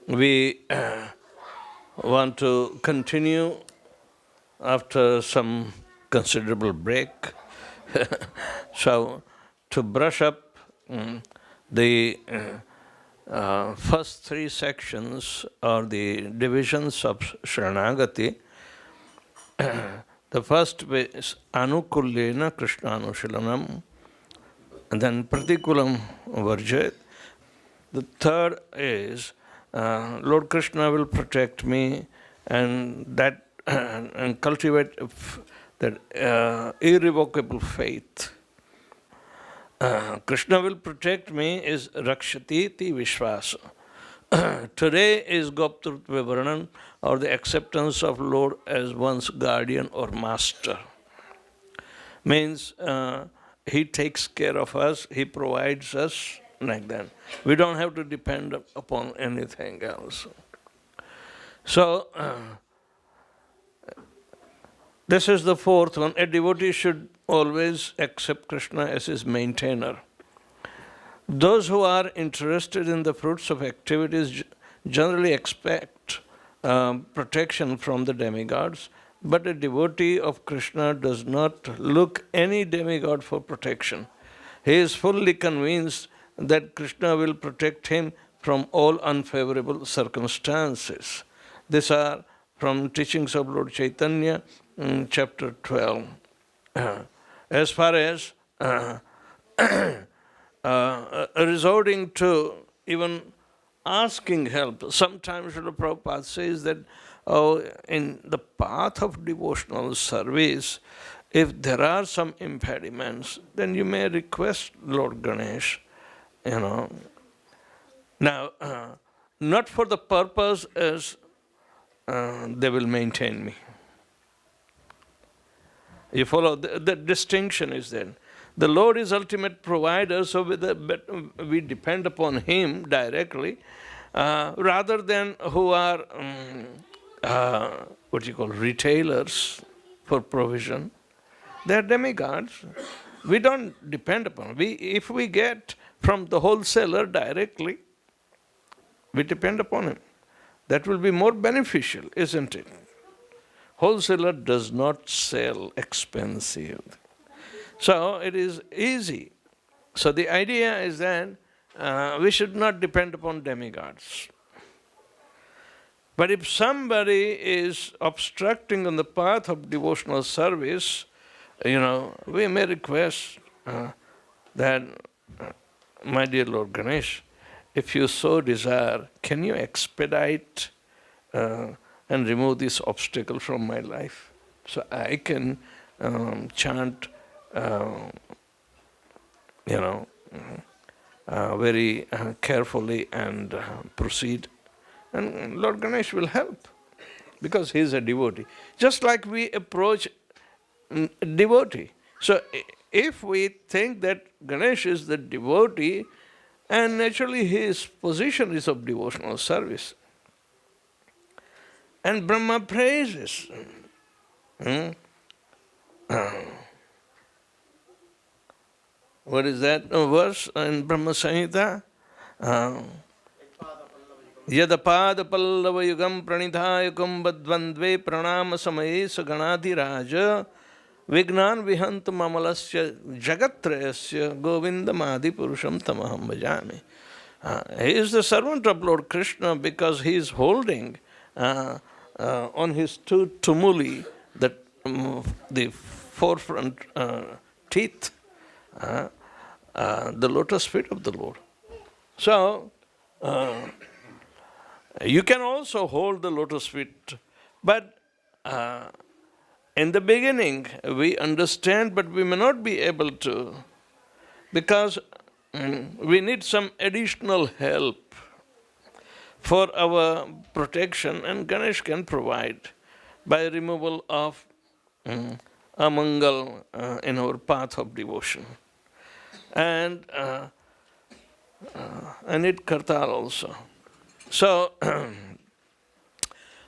We want to continue after some considerable break. So, to brush up the first three sections or the divisions of Sharanagati, the first is Anukulyena Krishna Anushilanam, and then Pratikulam Varjayat. The third is Lord Krishna will protect me, and that and cultivate that irrevocable faith. Krishna will protect me is Rakshati ti Vishvasa. Today is Goptrut Vivaranam, or the acceptance of Lord as one's guardian or master. Means He takes care of us, He provides us like that. We don't have to depend upon anything else. So, this is the fourth one. A devotee should always accept Krishna as his maintainer. Those who are interested in the fruits of activities generally expect protection from the demigods, but a devotee of Krishna does not look any demigod for protection. He is fully convinced that Krishna will protect him from all unfavorable circumstances. These are from teachings of Lord Chaitanya, chapter 12. As far as resorting to even asking help, sometimes Srila Prabhupada says that in the path of devotional service, if there are some impediments, then you may request Lord Ganesh, Now, not for the purpose as they will maintain me. You follow? The distinction is there. The Lord is ultimate provider, so we depend upon Him directly, rather than who are retailers for provision. They are demigods. We don't depend upon them. If we get from the wholesaler directly, we depend upon him. That will be more beneficial, isn't it? Wholesaler does not sell expensive. So it is easy. So the idea is that we should not depend upon demigods. But if somebody is obstructing on the path of devotional service, we may request that, my dear Lord Ganesh, if you so desire, can you expedite and remove this obstacle from my life, so I can chant, very carefully and proceed. And Lord Ganesh will help, because he is a devotee. Just like we approach devotee. So if we think that Ganesh is the devotee, and naturally his position is of devotional service, and Brahma praises. What is that verse in Brahma Samhita? Yadapada pallava yugam pranidhayakam badvandve pranama samaye saganadhiraja vignan vihantam amalasya jagatrayasya govindamadi purusham tamaham bhajami. He is the servant of Lord Krishna because he is holding on his two tumuli, the forefront teeth, the lotus feet of the Lord. So, you can also hold the lotus feet, but in the beginning we understand, but we may not be able to, because we need some additional help for our protection, and Ganesh can provide by removal of amangal in our path of devotion. And it kartal also. So,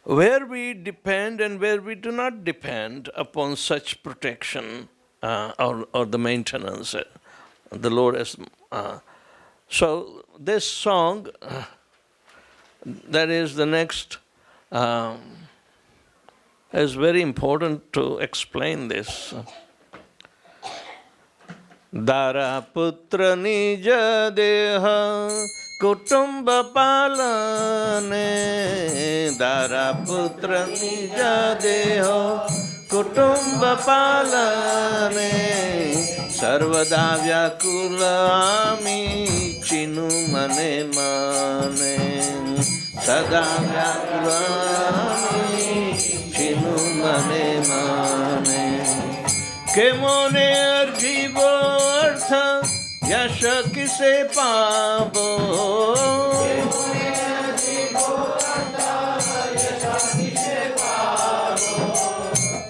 where we depend and where we do not depend upon such protection or the maintenance, the Lord has. So, this song that is the next. It's very important to explain this. Dara putra nija deha kutumba palane. Dara putra nija deha kutumba palane. Sarvada vyakula ami chinu mane mane. Sada vyakula ami chinu mane mane. के मोने अर्जीवो अर्थ यश किसे पावो.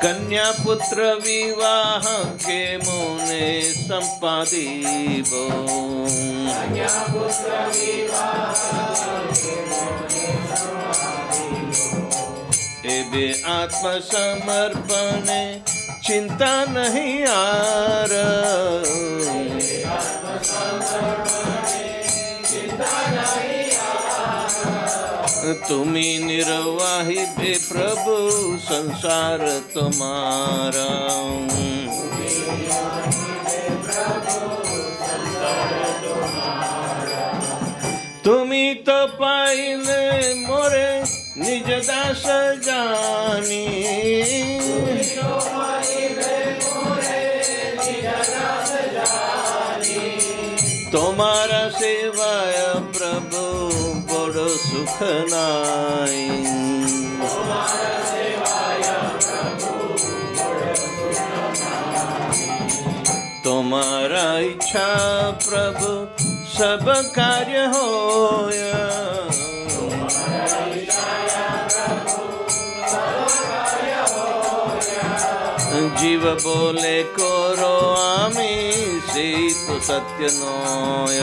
कन्या पुत्र विवाह के मोने संपादीवो. एबे आत्मसमर्पणे चिंता नहीं यार. तुम्ही निर्वाही दे प्रभु संसार तुम्हारा. तुम्ही तो पाइले मोरे निज दास जानी. तुम्हारा सेवाय प्रभु बड़ो सुख नाई. तुम्हारा इच्छा प्रभु सब कार्य होया. जीव बोले करो आमी से तो सत्य नोय.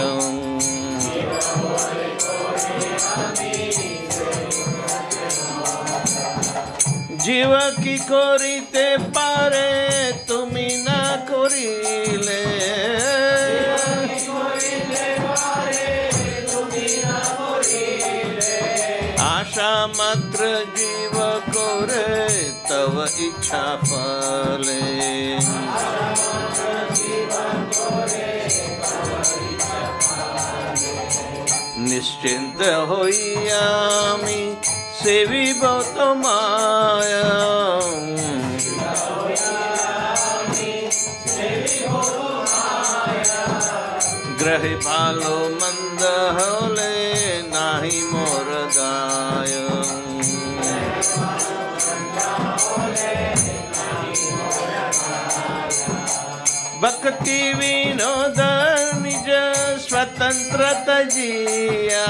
जीव की करिते पारे तुमी ना करिले. आशा मात्र जीव करे तव इच्छा फले. निश्चिंत होइयामी सेविब तुम्हारा. ग्रहे भालो मंद होले नाही मोर दाय. भक्ति विनोद निज स्वतंत्रता जिया.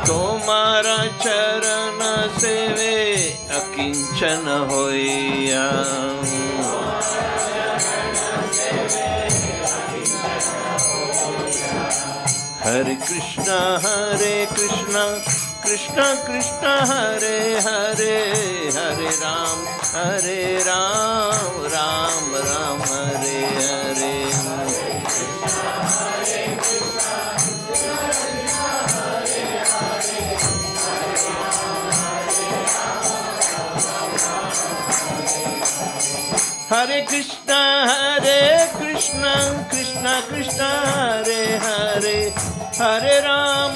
तुम्हारा चरण सेवे अकिंचन होइया. हरे कृष्णा कृष्णा कृष्णा हरे हरे. हरे राम राम राम हरे हरे. हरे कृष्णा कृष्णा कृष्णा हरे हरे. हरे राम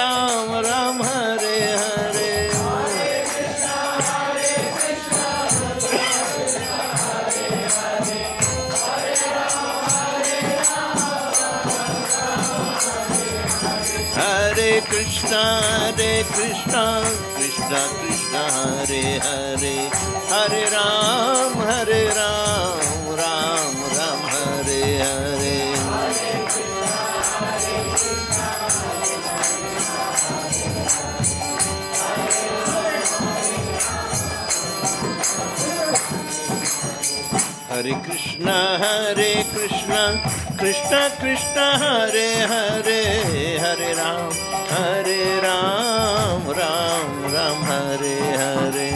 राम राम हरे हरे. हरे कृष्णा कृष्णा कृष्णा हरे हरे. हरे राम राम राम हरे हरे. हरे कृष्णा कृष्णा कृष्णा हरे हरे. हरे Ram Ram Ram Hare Hare.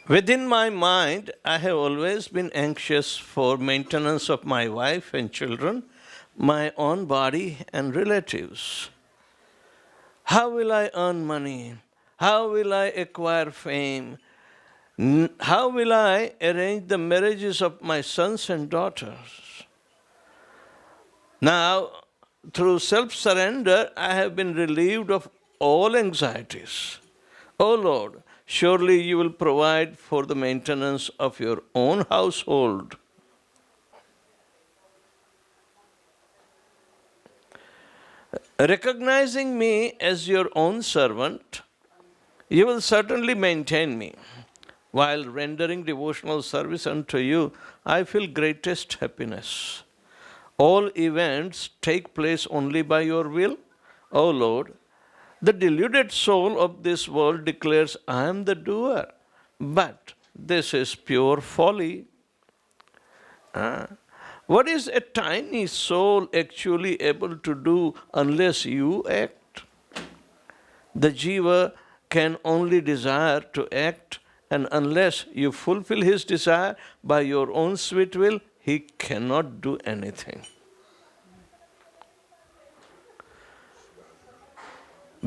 Within my mind, I have always been anxious for maintenance of my wife and children, my own body and relatives. How will I earn money? How will I acquire fame? How will I arrange the marriages of my sons and daughters? Now, through self-surrender, I have been relieved of all anxieties. O Lord, surely you will provide for the maintenance of your own household. Recognizing me as your own servant, you will certainly maintain me. While rendering devotional service unto you, I feel greatest happiness. All events take place only by your will. O Lord, the deluded soul of this world declares, I am the doer. But this is pure folly. What is a tiny soul actually able to do unless you act? The jiva can only desire to act, and unless you fulfill his desire by your own sweet will, he cannot do anything.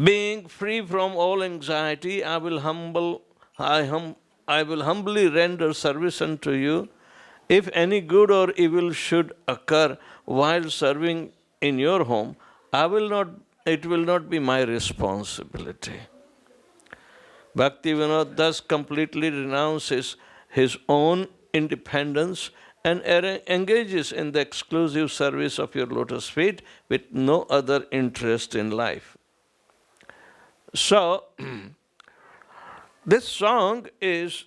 Being free from all anxiety, I will humbly render service unto you. If any good or evil should occur while serving in your home, it will not be my responsibility. Bhaktivedanta thus completely renounces his own independence and engages in the exclusive service of your lotus feet with no other interest in life. So, this song is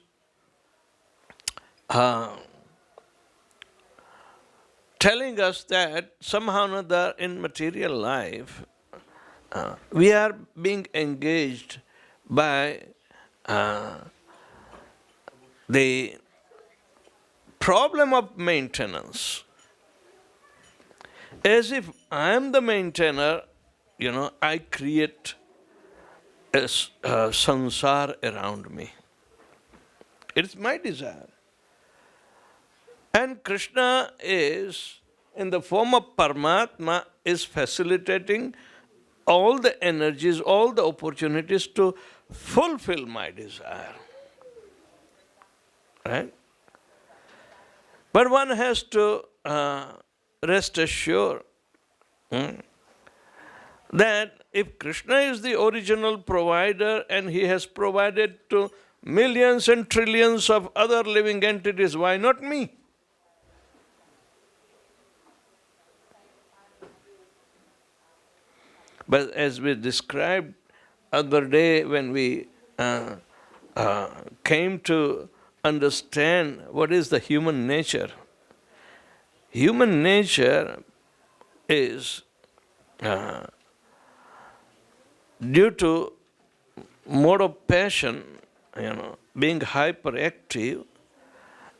telling us that somehow or another in material life, we are being engaged by the problem of maintenance. As if I am the maintainer, I create a sansar around me. It's my desire. And Krishna is, in the form of Paramatma, is facilitating all the energies, all the opportunities to fulfill my desire. Right? But one has to rest assured that if Krishna is the original provider and he has provided to millions and trillions of other living entities, why not me? But as we described other day when we came to understand what is the human nature. Human nature is, due to mode of passion, being hyperactive,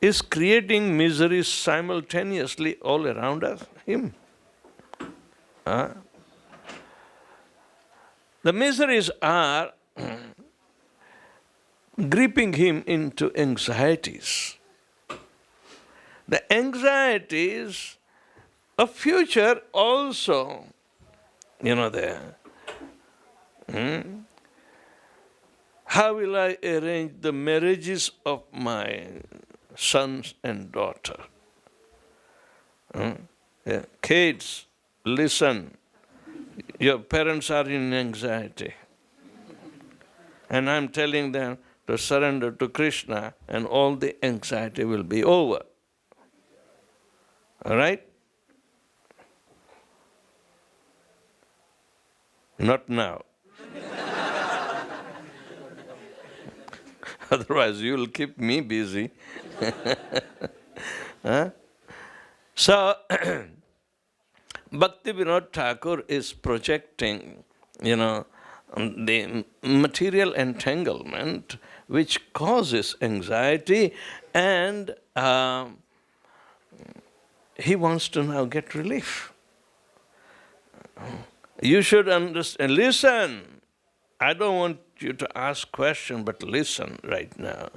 is creating misery simultaneously all around him. The miseries are gripping him into anxieties. The anxieties of future also, there. How will I arrange the marriages of my sons and daughter? Kids, listen. Your parents are in anxiety. And I'm telling them to surrender to Krishna and all the anxiety will be over. All right? Not now. Otherwise, you will keep me busy. So, Bhaktivedanta Thakur is projecting, the material entanglement which causes anxiety, and he wants to now get relief. You should understand, listen. I don't want you to ask questions, but listen right now.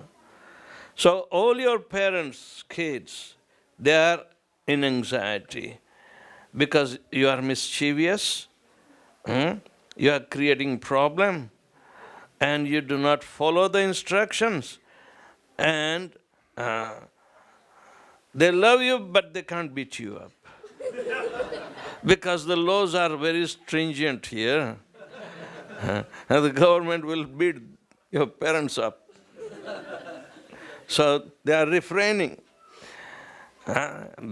So all your parents, kids, they are in anxiety because you are mischievous, you are creating problem, and you do not follow the instructions, and they love you, but they can't beat you up. Because the laws are very stringent here. And the government will beat your parents up. So they are refraining.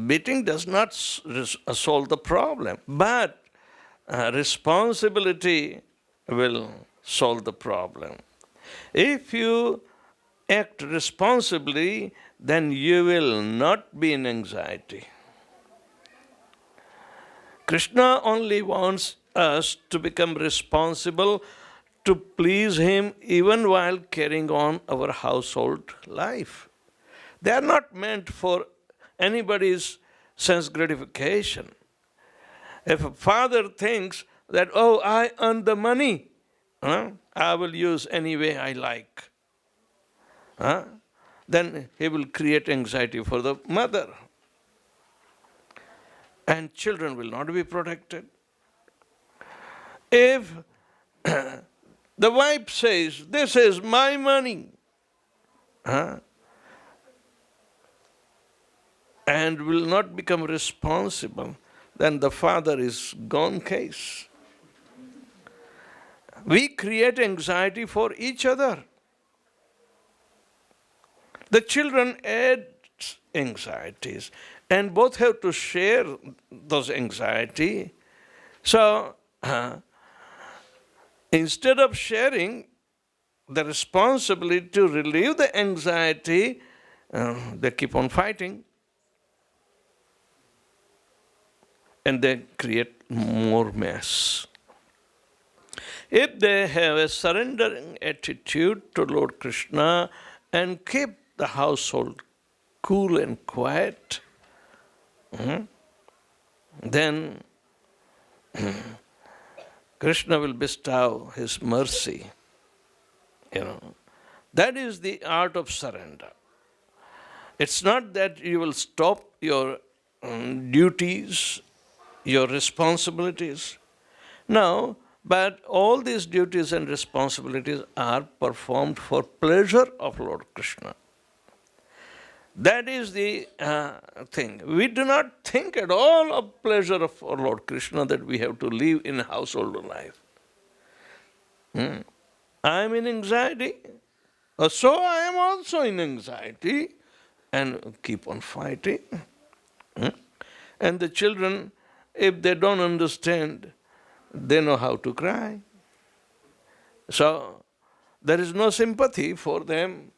Beating does not solve the problem, but responsibility will solve the problem. If you act responsibly, then you will not be in anxiety. Krishna only wants us to become responsible to please him even while carrying on our household life. They are not meant for anybody's sense gratification. If a father thinks that, oh, I earn the money, I will use any way I like, then he will create anxiety for the mother. And children will not be protected. If the wife says, this is my money, and will not become responsible, then the father is gone case. We create anxiety for each other. The children add anxieties, and both have to share those anxiety. So, instead of sharing the responsibility to relieve the anxiety, they keep on fighting. And they create more mess. If they have a surrendering attitude to Lord Krishna and keep the household cool and quiet, then Krishna will bestow his mercy. That is the art of surrender. It's not that you will stop your duties, your responsibilities. No, but all these duties and responsibilities are performed for pleasure of Lord Krishna. That is the thing. We do not think at all of pleasure of our Lord Krishna that we have to live in household life. I am in anxiety, so I am also in anxiety, and keep on fighting. And the children, if they don't understand, they know how to cry. So there is no sympathy for them.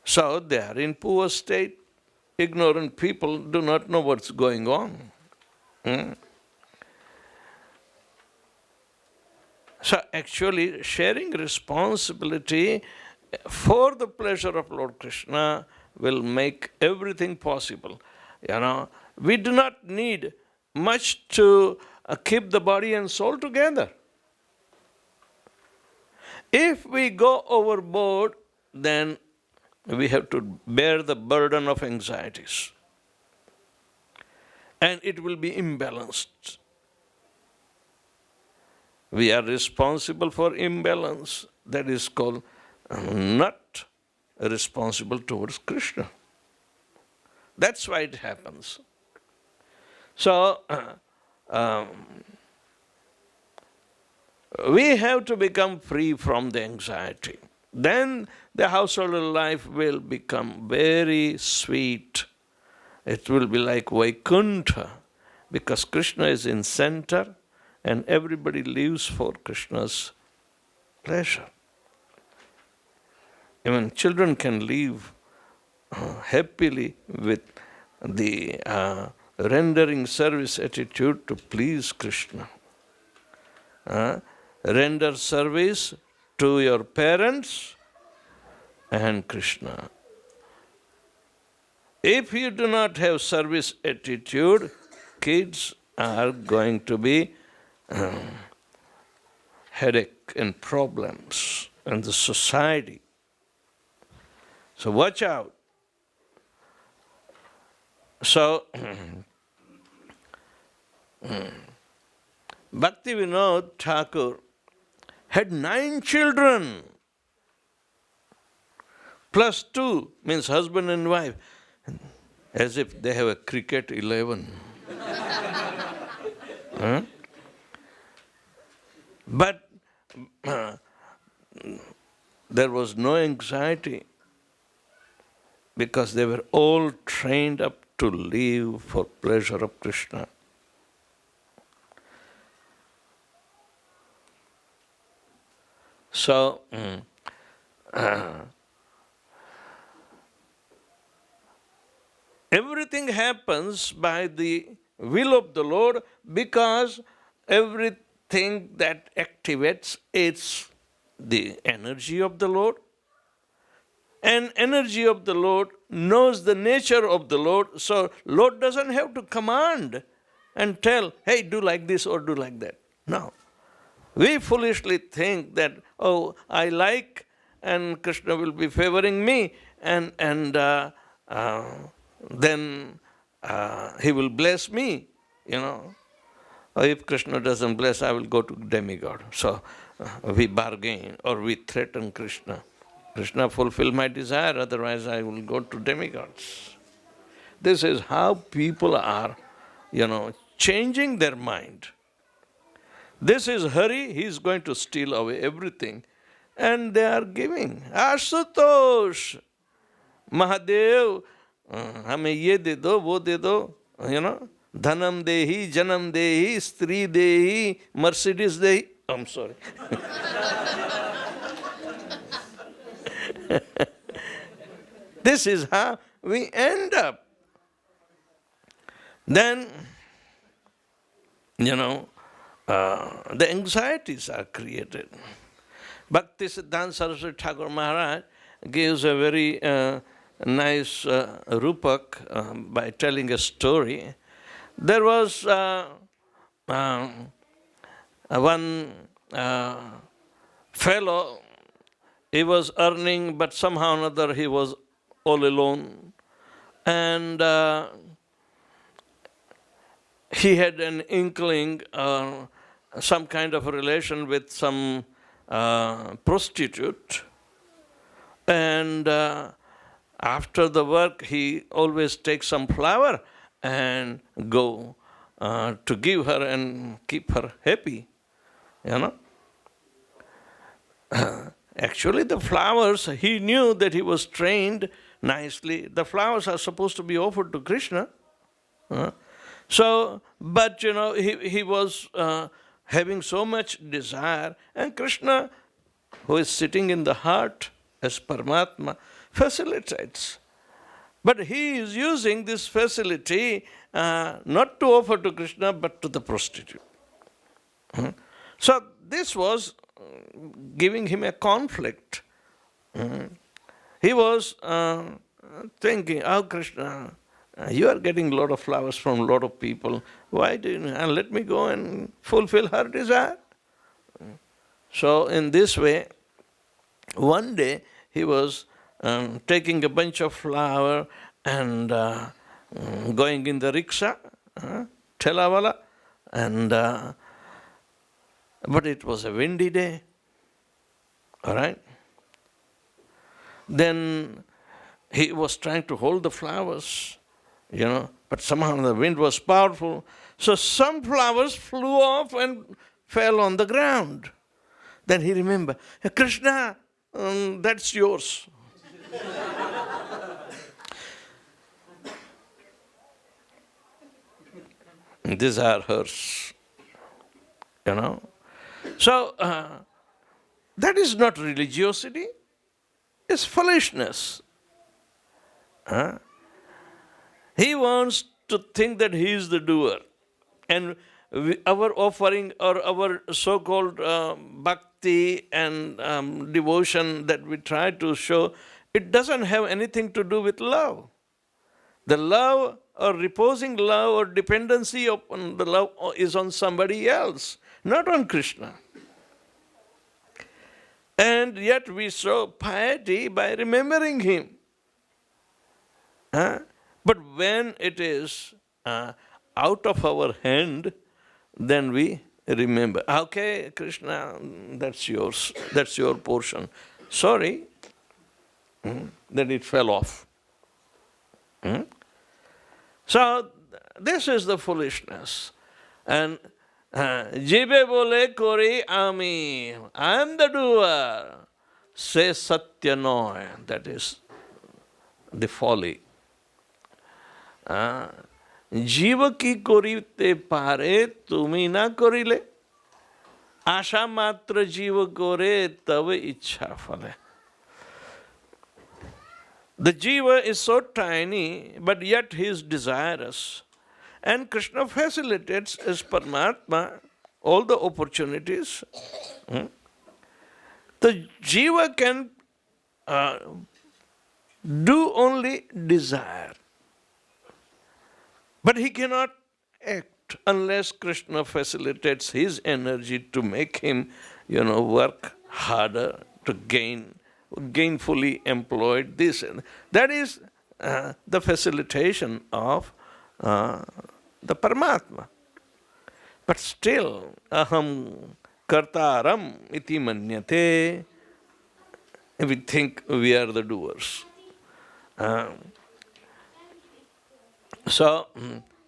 So they are in poor state. Ignorant people do not know what's going on. So actually sharing responsibility for the pleasure of Lord Krishna will make everything possible. We do not need much to keep the body and soul together. If we go overboard, then we have to bear the burden of anxieties. And it will be imbalanced. We are responsible for imbalance. That is called not responsible towards Krishna. That's why it happens. So, we have to become free from the anxiety. Then the household life will become very sweet. It will be like Vaikuntha, because Krishna is in center and everybody lives for Krishna's pleasure. Even children can live happily with the rendering service attitude to please Krishna. Render service to your parents and Krishna. If you do not have service attitude, kids are going to be headache and problems in the society. So watch out. So, Bhaktivedanta Thakur had 9 children, plus 2, means husband and wife, as if they have a cricket 11. Huh? But there was no anxiety because they were all trained up to live for pleasure of Krishna. So, everything happens by the will of the Lord because everything that activates is the energy of the Lord. And energy of the Lord knows the nature of the Lord, so Lord doesn't have to command and tell, hey, do like this or do like that. No. We foolishly think that, oh, I like and Krishna will be favoring me and then he will bless me, you know. Or if Krishna doesn't bless, I will go to demigod. So we bargain or we threaten Krishna. Krishna, fulfill my desire, otherwise I will go to demigods. This is how people are, changing their mind. This is Hare, he is going to steal away everything. And they are giving. Ashutosh, Mahadev, hame ye de do, wo de do, Dhanam dehi, Janam dehi, Stri dehi, Mercedes dehi. I'm sorry. This is how we end up. Then, the anxieties are created. Bhakti Siddhanta Saraswati Thakur Maharaj gives a very nice rupak by telling a story. There was one fellow, he was earning, but somehow or another he was all alone. And he had an inkling, some kind of a relation with some prostitute. And after the work, he always takes some flower and go to give her and keep her happy, Actually, the flowers, he knew that he was trained nicely. The flowers are supposed to be offered to Krishna. So, but he was having so much desire, and Krishna, who is sitting in the heart as Paramatma, facilitates. But he is using this facility not to offer to Krishna, but to the prostitute. So this was giving him a conflict. He was thinking, oh Krishna, you are getting a lot of flowers from a lot of people. Why do you let me go and fulfill her desire? So in this way, one day he was taking a bunch of flower and going in the rickshaw, Thelawala, and but it was a windy day, all right? Then he was trying to hold the flowers, but somehow the wind was powerful. So some flowers flew off and fell on the ground. Then he remembered, Krishna, that's yours. These are hers, So, that is not religiosity, it's foolishness. He wants to think that he is the doer. And our offering or our so-called bhakti and devotion that we try to show, it doesn't have anything to do with love. The love or reposing love or dependency upon the love is on somebody else, not on Krishna. And yet we show piety by remembering him. But when it is out of our hand, then we remember, okay, Krishna, that's yours, that's your portion. Sorry that it fell off. So this is the foolishness. And Jibe bole kori ami, I am the doer. Say satya noy, that is the folly. जीव की करिते पारे तुमी ना करिले आशा मात्र जीव करे तब इच्छा फले. The jiva is so tiny, but yet he is desirous. And Krishna facilitates as Paramatma all the opportunities. The jiva can do only desire. But he cannot act unless Krishna facilitates his energy to make him, work harder to gainfully employed this. That is the facilitation of the Paramatma. But still, aham kartaram iti manyate, we think we are the doers. So,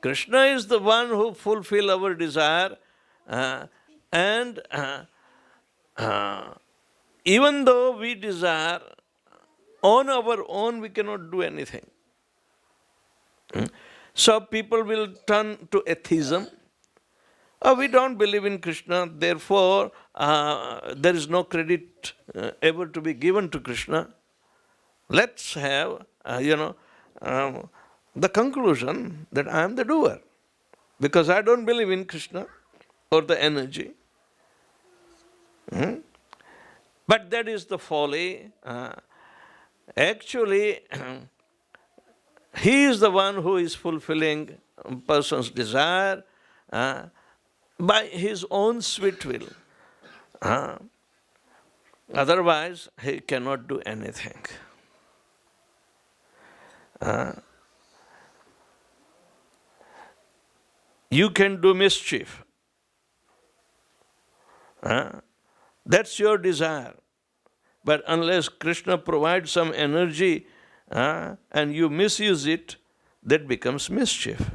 Krishna is the one who fulfills our desire, and even though we desire, on our own we cannot do anything. So people will turn to atheism. Oh, we don't believe in Krishna, therefore there is no credit ever to be given to Krishna. Let's have, the conclusion that I am the doer, because I don't believe in Krishna or the energy. But that is the folly. Actually, he is the one who is fulfilling a person's desire by his own sweet will. Otherwise, he cannot do anything. You can do mischief. That's your desire. But unless Krishna provides some energy and you misuse it, that becomes mischief.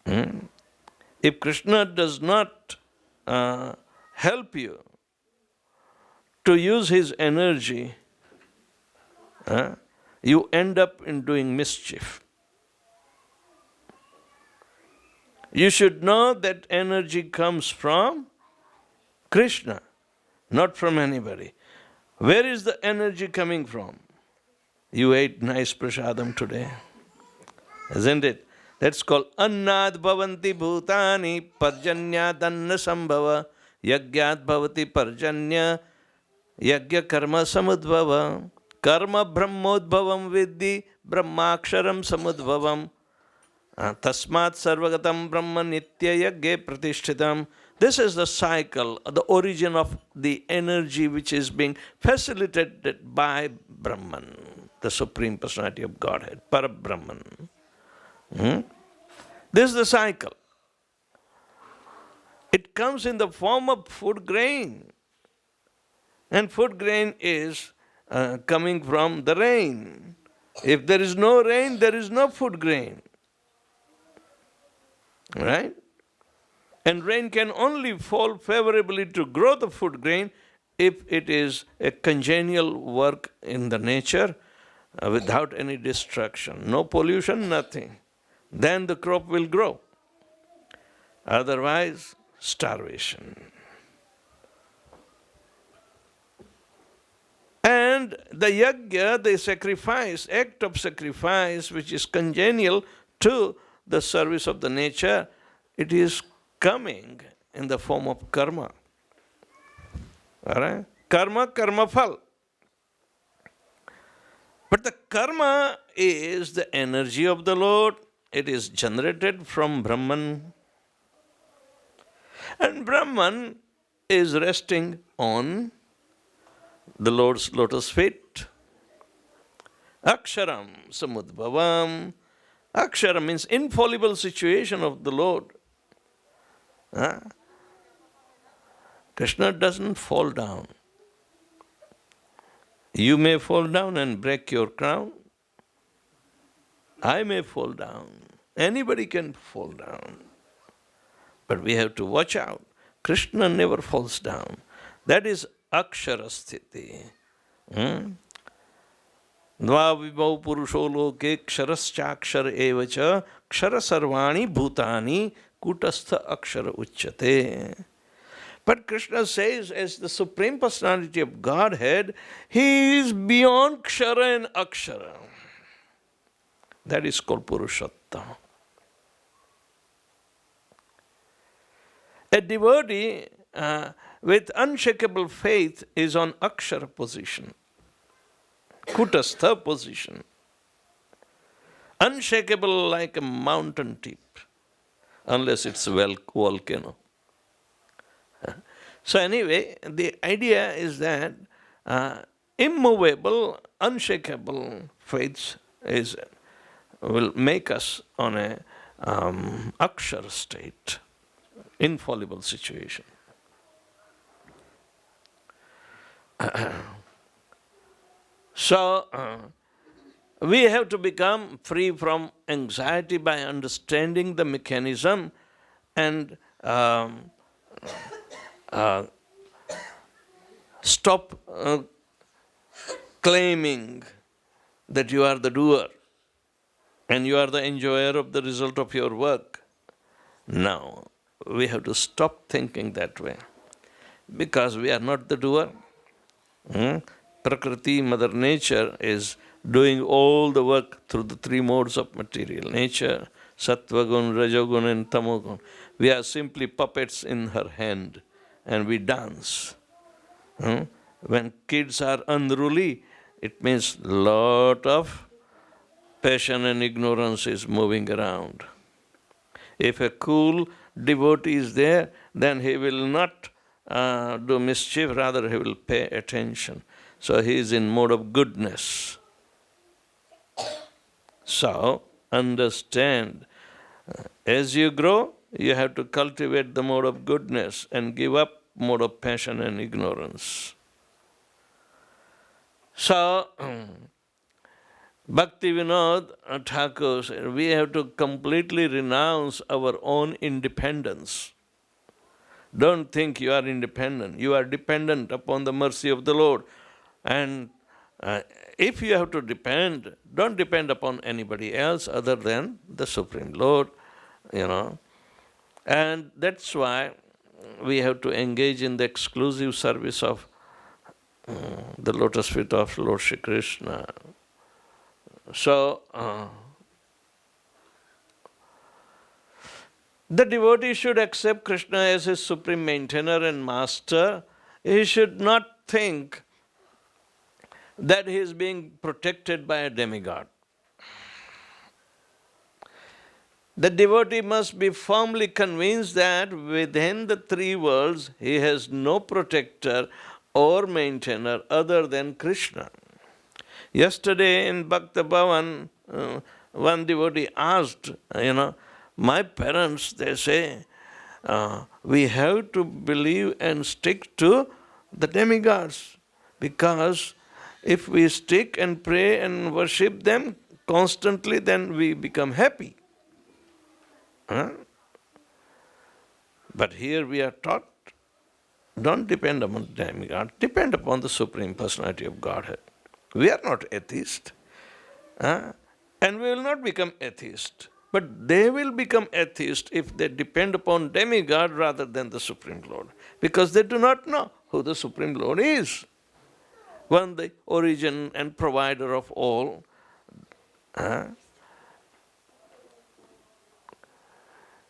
If Krishna does not help you to use his energy, you end up in doing mischief. You should know that energy comes from Krishna, not from anybody. Where is the energy coming from? You ate nice prasadam today, isn't it? That's called Annad Bhavanti Bhutani Parjanyad Anna Sambhava Yagyad Bhavati Parjanya Yagya Karma Samudbhava Karma Brahmodbhavam Vidhi Brahmaksharam Samudbhavam Tasmat Sarvagatam Brahma Nitya Yagye Pratishthitam. This is the cycle, the origin of the energy which is being facilitated by Brahman, the Supreme Personality of Godhead, Parabrahman. This is the cycle. It comes in the form of food grain. And food grain is coming from the rain. If there is no rain, there is no food grain. Right? And rain can only fall favorably to grow the food grain if it is a congenial work in the nature without any destruction. No pollution, nothing. Then the crop will grow. Otherwise, starvation. And the yajna, the sacrifice, act of sacrifice, which is congenial to the service of the nature, it is coming in the form of karma. Alright? Karma, karma phal. But the karma is the energy of the Lord. It is generated from Brahman. And Brahman is resting on the Lord's lotus feet. Aksharam samudbhavam. Akshara means infallible situation of the Lord. Huh? Krishna doesn't fall down. You may fall down and break your crown. I may fall down. Anybody can fall down. But we have to watch out. Krishna never falls down. That is akshara sthiti. Dvavibhau purusho loke ksharascha evacha kshara sarvani bhutani kutastha akshara uchyate. But Krishna says, as the Supreme Personality of Godhead, He is beyond kshara and akshara. That is called Purushottama. A devotee with unshakable faith is on akshara position, kutastha position. Unshakable like a mountain tip, unless it's a volcano. So anyway, the idea is that immovable, unshakable faith will make us on a akshara state, infallible situation. So we have to become free from anxiety by understanding the mechanism and stop claiming that you are the doer and you are the enjoyer of the result of your work. Now, we have to stop thinking that way, because we are not the doer. Prakriti, Mother Nature, is doing all the work through the three modes of material nature, Sattva gun, Rajogun and Tamogun. We are simply puppets in her hand and we dance. When kids are unruly, it means lot of passion and ignorance is moving around. If a cool devotee is there, then he will not do mischief, rather he will pay attention. So he is in mode of goodness. So, understand, as you grow, you have to cultivate the mode of goodness and give up mode of passion and ignorance. So, Bhaktivedanta Thakur said, we have to completely renounce our own independence. Don't think you are independent. You are dependent upon the mercy of the Lord. And if you have to depend, don't depend upon anybody else other than the Supreme Lord, And that's why we have to engage in the exclusive service of the lotus feet of Lord Shri Krishna. So, the devotee should accept Krishna as his supreme maintainer and master. He should not think that he is being protected by a demigod. The devotee must be firmly convinced that within the three worlds he has no protector or maintainer other than Krishna. Yesterday in Bhakta Bhavan, one devotee asked, my parents, they say, we have to believe and stick to the demigods, because if we stick and pray and worship them constantly, then we become happy. But here we are taught, don't depend upon the demigod, depend upon the Supreme Personality of Godhead. We are not atheists. And we will not become atheists. But they will become atheists if they depend upon demigod rather than the Supreme Lord. Because they do not know who the Supreme Lord is. One, the origin and provider of all.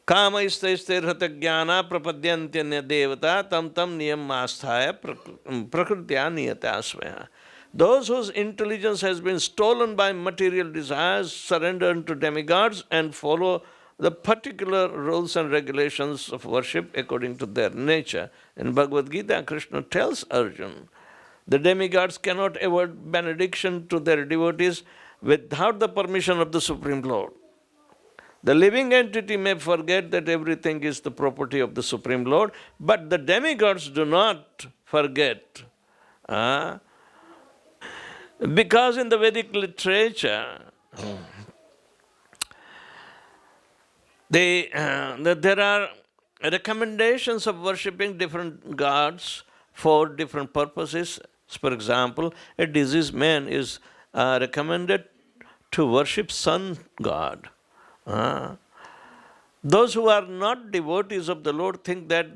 Kamaisthaiste ratagyana prapadyantya devata tam tam niyam asthaya prakrutya niyatasvaya. Those whose intelligence has been stolen by material desires surrender to demigods and follow the particular rules and regulations of worship according to their nature. In Bhagavad Gita, Krishna tells Arjuna The demigods cannot award benediction to their devotees without the permission of the Supreme Lord. The living entity may forget that everything is the property of the Supreme Lord, but the demigods do not forget. Because in the Vedic literature, there are recommendations of worshipping different gods for different purposes. For example, a diseased man is recommended to worship sun god. Those who are not devotees of the Lord think that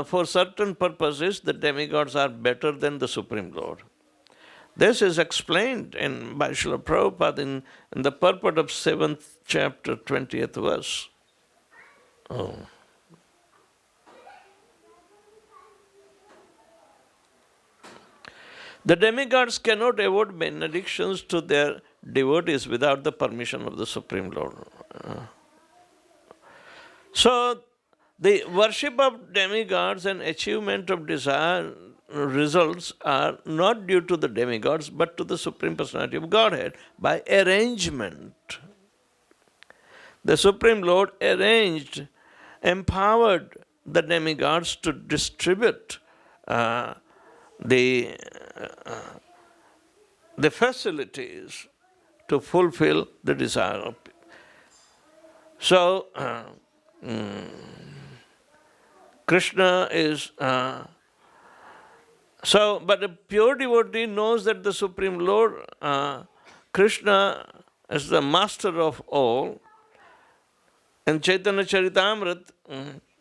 for certain purposes, the demigods are better than the Supreme Lord. This is explained by Srila Prabhupada in the purport of 7th chapter, 20th verse. The demigods cannot award benedictions to their devotees without the permission of the Supreme Lord. So, the worship of demigods and achievement of desired results are not due to the demigods but to the Supreme Personality of Godhead by arrangement. The Supreme Lord empowered the demigods to distribute the facilities to fulfill the desire of people. So, Krishna is... but a pure devotee knows that the Supreme Lord, Krishna, is the master of all. In Chaitanya Charitamrita,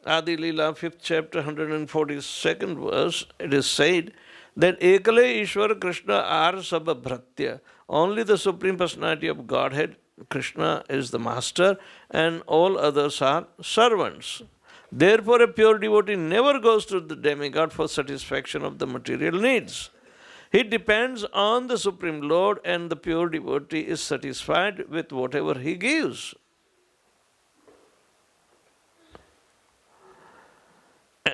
Adi Leela, 5th chapter, 142nd verse, it is said that Ekale Ishwara Krishna ar sabha bhratya. Only the Supreme Personality of Godhead, Krishna, is the master and all others are servants. Therefore, a pure devotee never goes to the demigod for satisfaction of the material needs. He depends on the Supreme Lord and the pure devotee is satisfied with whatever he gives.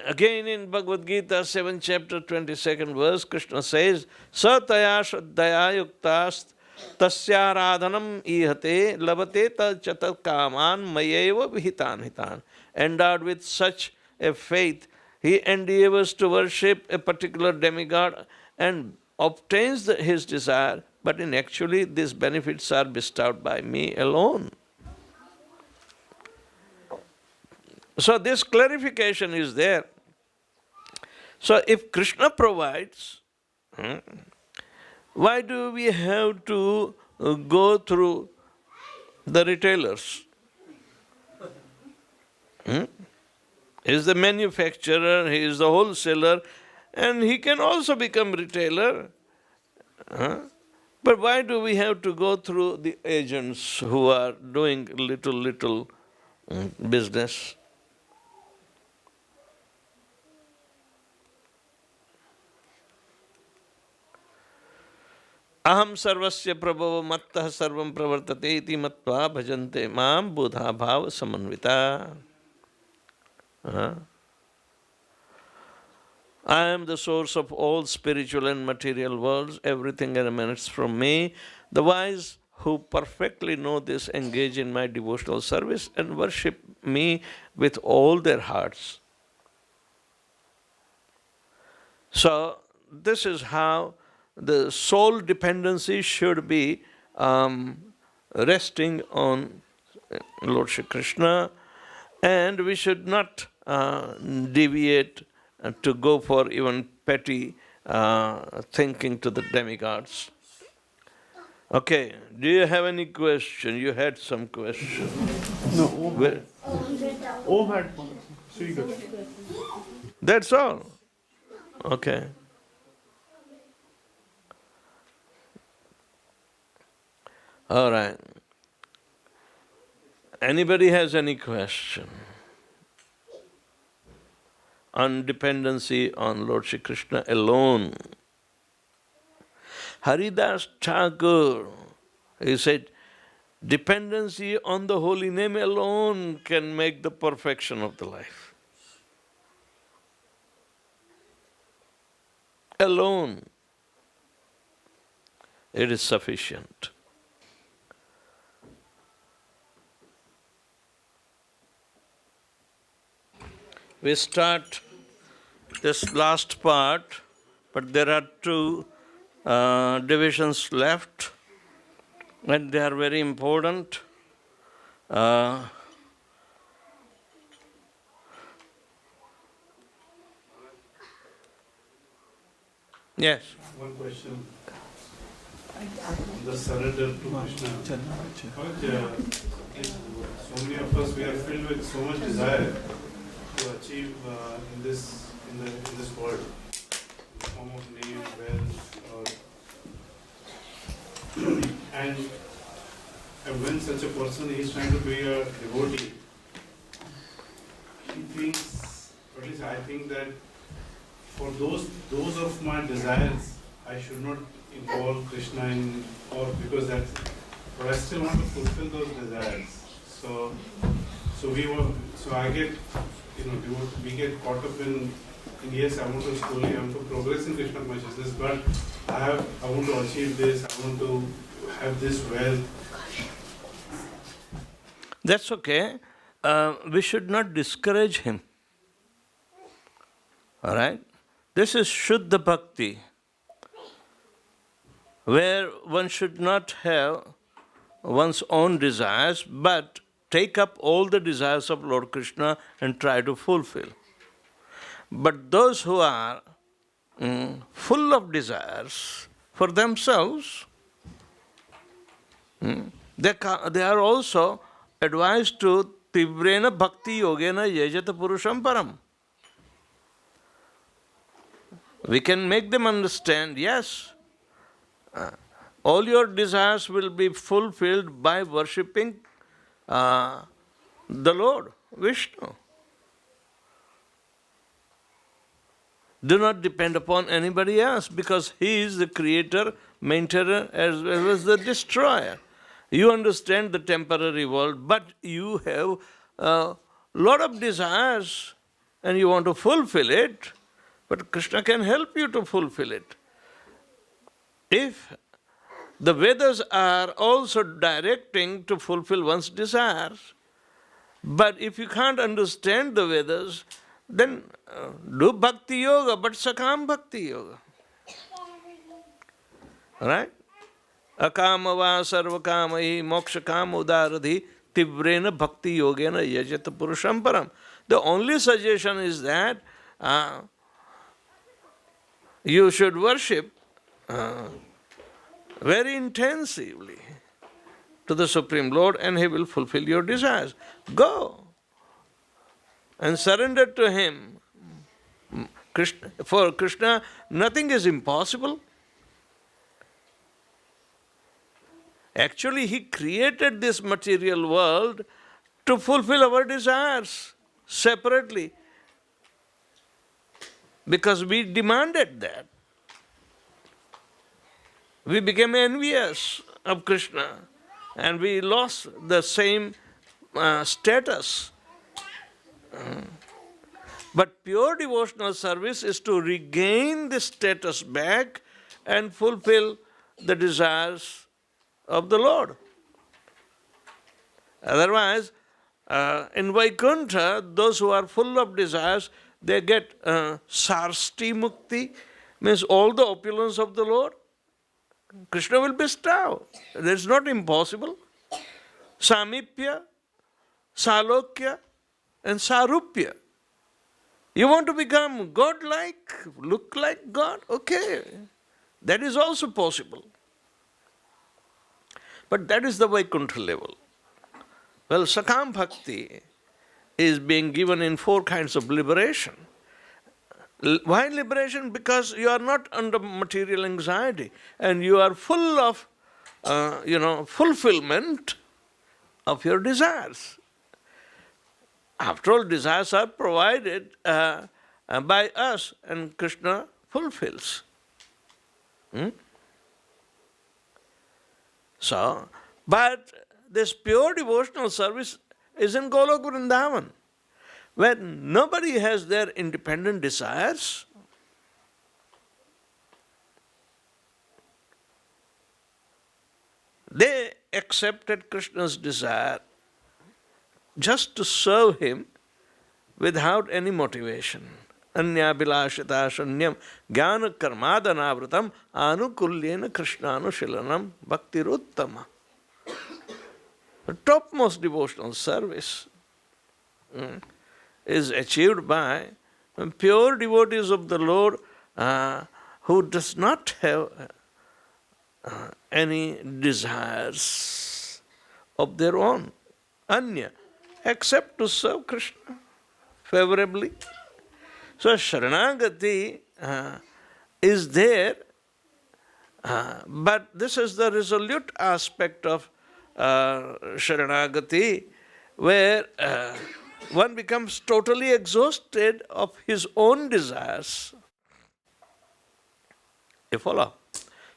Again in Bhagavad Gita, 7th chapter, 22nd verse, Krishna says, Sataya Shraddhaya Yuktast Tasyaradhanam ihate labate chatat kaman mayeva vihitan hitan. Endowed with such a faith, he endeavors to worship a particular demigod and obtains his desire, but in actually these benefits are bestowed by me alone. So this clarification is there. So if Krishna provides, why do we have to go through the retailers? He is the manufacturer, he is the wholesaler, and he can also become retailer. But why do we have to go through the agents who are doing little business? Aham sarvasya prabhava mattah sarvam pravartate iti matva bhajante mam buddha bhava samanvita. I am the source of all spiritual and material worlds. Everything emanates from me. The wise who perfectly know this engage in my devotional service and worship me with all their hearts. So, this is how the soul dependency should be resting on Lord Shri Krishna, and we should not deviate to go for even petty thinking to the demigods. Okay, do you have any question? You had some question. No, all had one. That's all. Okay. All right. Anybody has any question on dependency on Lord Shri Krishna alone? Haridas Thakur, he said, dependency on the holy name alone can make the perfection of the life. alone, it is sufficient. We start this last part, but there are two divisions left, and they are very important. Yes. One question. The surrender to Krishna. So many of us, we are filled with so much desire to achieve in this world, in the form of name, wealth, and when such a person is trying to be a devotee, he thinks, at least I think that for those of my desires, I should not involve Krishna in, or because that, but I still want to fulfill those desires. So I get, we get caught up in yes, I want to slowly, I want to progress in Krishna consciousness, but I want to achieve this, I want to have this wealth. That's okay. We should not discourage him. All right? This is Shuddha Bhakti, where one should not have one's own desires, but take up all the desires of Lord Krishna and try to fulfill. But those who are full of desires for themselves, they are also advised to Tivrena Bhakti Yogena Yajata Purusham Param. We can make them understand, yes, all your desires will be fulfilled by worshipping the Lord, Vishnu. Do not depend upon anybody else, because He is the creator, maintainer, as well as the destroyer. You understand the temporary world, but you have a lot of desires and you want to fulfill it, but Krishna can help you to fulfill it. If the Vedas are also directing to fulfill one's desires, but if you can't understand the Vedas, then do Bhakti Yoga, but Sakam Bhakti Yoga. Right? Akama va sarvakamahi mokshakam udaradhi tivrena bhakti yogena yajata purusham param. The only suggestion is that you should worship very intensively to the Supreme Lord, and He will fulfill your desires. Go and surrender to Him. For Krishna, nothing is impossible. Actually, He created this material world to fulfill our desires separately, because we demanded that. We became envious of Krishna and we lost the same status. But pure devotional service is to regain this status back and fulfill the desires of the Lord. Otherwise, in Vaikuntha, those who are full of desires, they get sarsti mukti, means all the opulence of the Lord. Krishna will bestow. That is not impossible. Samipya, Salokya, and Sarupya. You want to become God-like, look like God? Okay. That is also possible. But that is the Vaikuntha level. Well, Sakam Bhakti is being given in 4 kinds of liberation. Why liberation? Because you are not under material anxiety and you are full of, fulfillment of your desires. After all, desires are provided by us and Krishna fulfills. So, but this pure devotional service is in Golok Vrindavan, where nobody has their independent desires. They accepted Krishna's desire just to serve him without any motivation. Anya bilashita shunyam jnana karmadhanavratam anukulyena krishnanushilanam bhaktiruttama. The topmost devotional service is achieved by pure devotees of the Lord who does not have any desires of their own, anya, except to serve Krishna favorably. So Sharanagati is there, but this is the resolute aspect of Sharanagati, where one becomes totally exhausted of his own desires. You follow?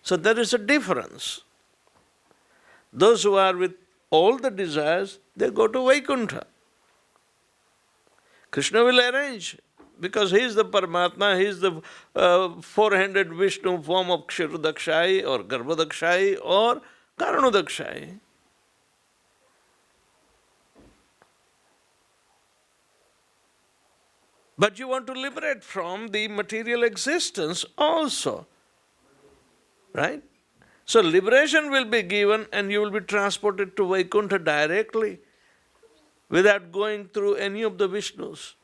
So there is a difference. Those who are with all the desires, they go to Vaikuntha. Krishna will arrange, because he is the Paramatma, he is the four-handed Vishnu form of Kshirodakshai or Garbhodakshai or Karanodakshai. But you want to liberate from the material existence also. Right? So liberation will be given and you will be transported to Vaikuntha directly without going through any of the Vishnus.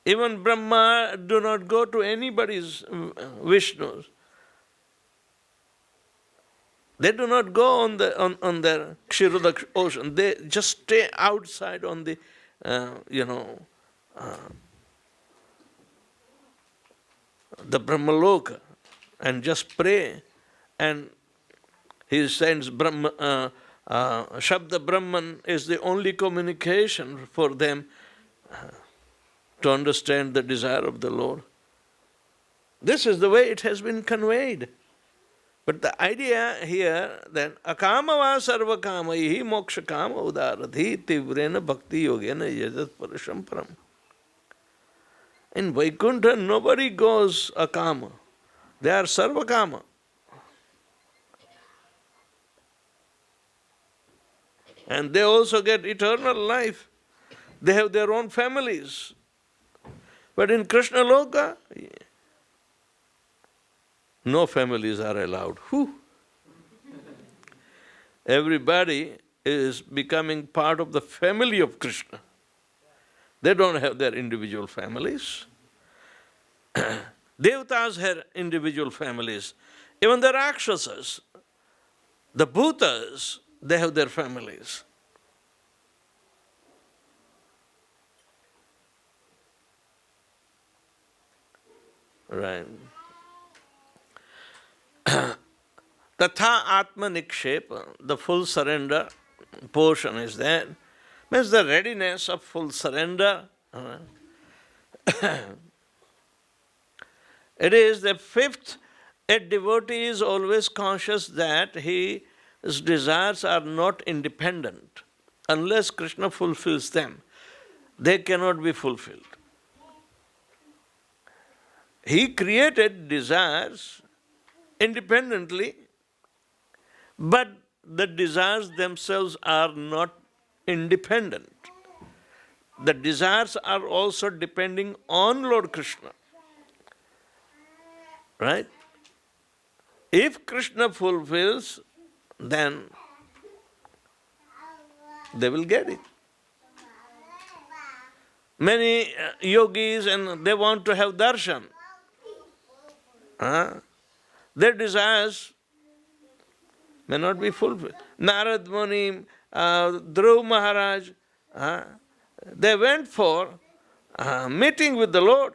Even Brahma do not go to anybody's Vishnus. They do not go on the Kshirodak ocean. They just stay outside on the the Brahmaloka and just pray, and he sends Brahma, Shabda Brahman is the only communication for them to understand the desire of the Lord. This is the way it has been conveyed. But the idea here that akamava sarva kamaihi moksha kama udaradhi tivrena bhakti yogena yajat parasham param. In Vaikuntha, nobody goes akama. They are sarva kama. And they also get eternal life. They have their own families. But in Krishna Loka, no families are allowed. Whew. Everybody is becoming part of the family of Krishna. They don't have their individual families. Devatas have individual families. Even the Rakshasas, the Bhutas, they have their families. Right. Tatha Atma Nikshepa, the full surrender portion is there. Means the readiness of full surrender. It is the fifth, a devotee is always conscious that his desires are not independent. Unless Krishna fulfills them, they cannot be fulfilled. He created desires independently, but the desires themselves are not independent. The desires are also depending on Lord Krishna. Right? If Krishna fulfills, then they will get it. Many yogis, and they want to have darshan. Their desires may not be fulfilled. Narad Muni, Dhruv Maharaj, they went for meeting with the Lord,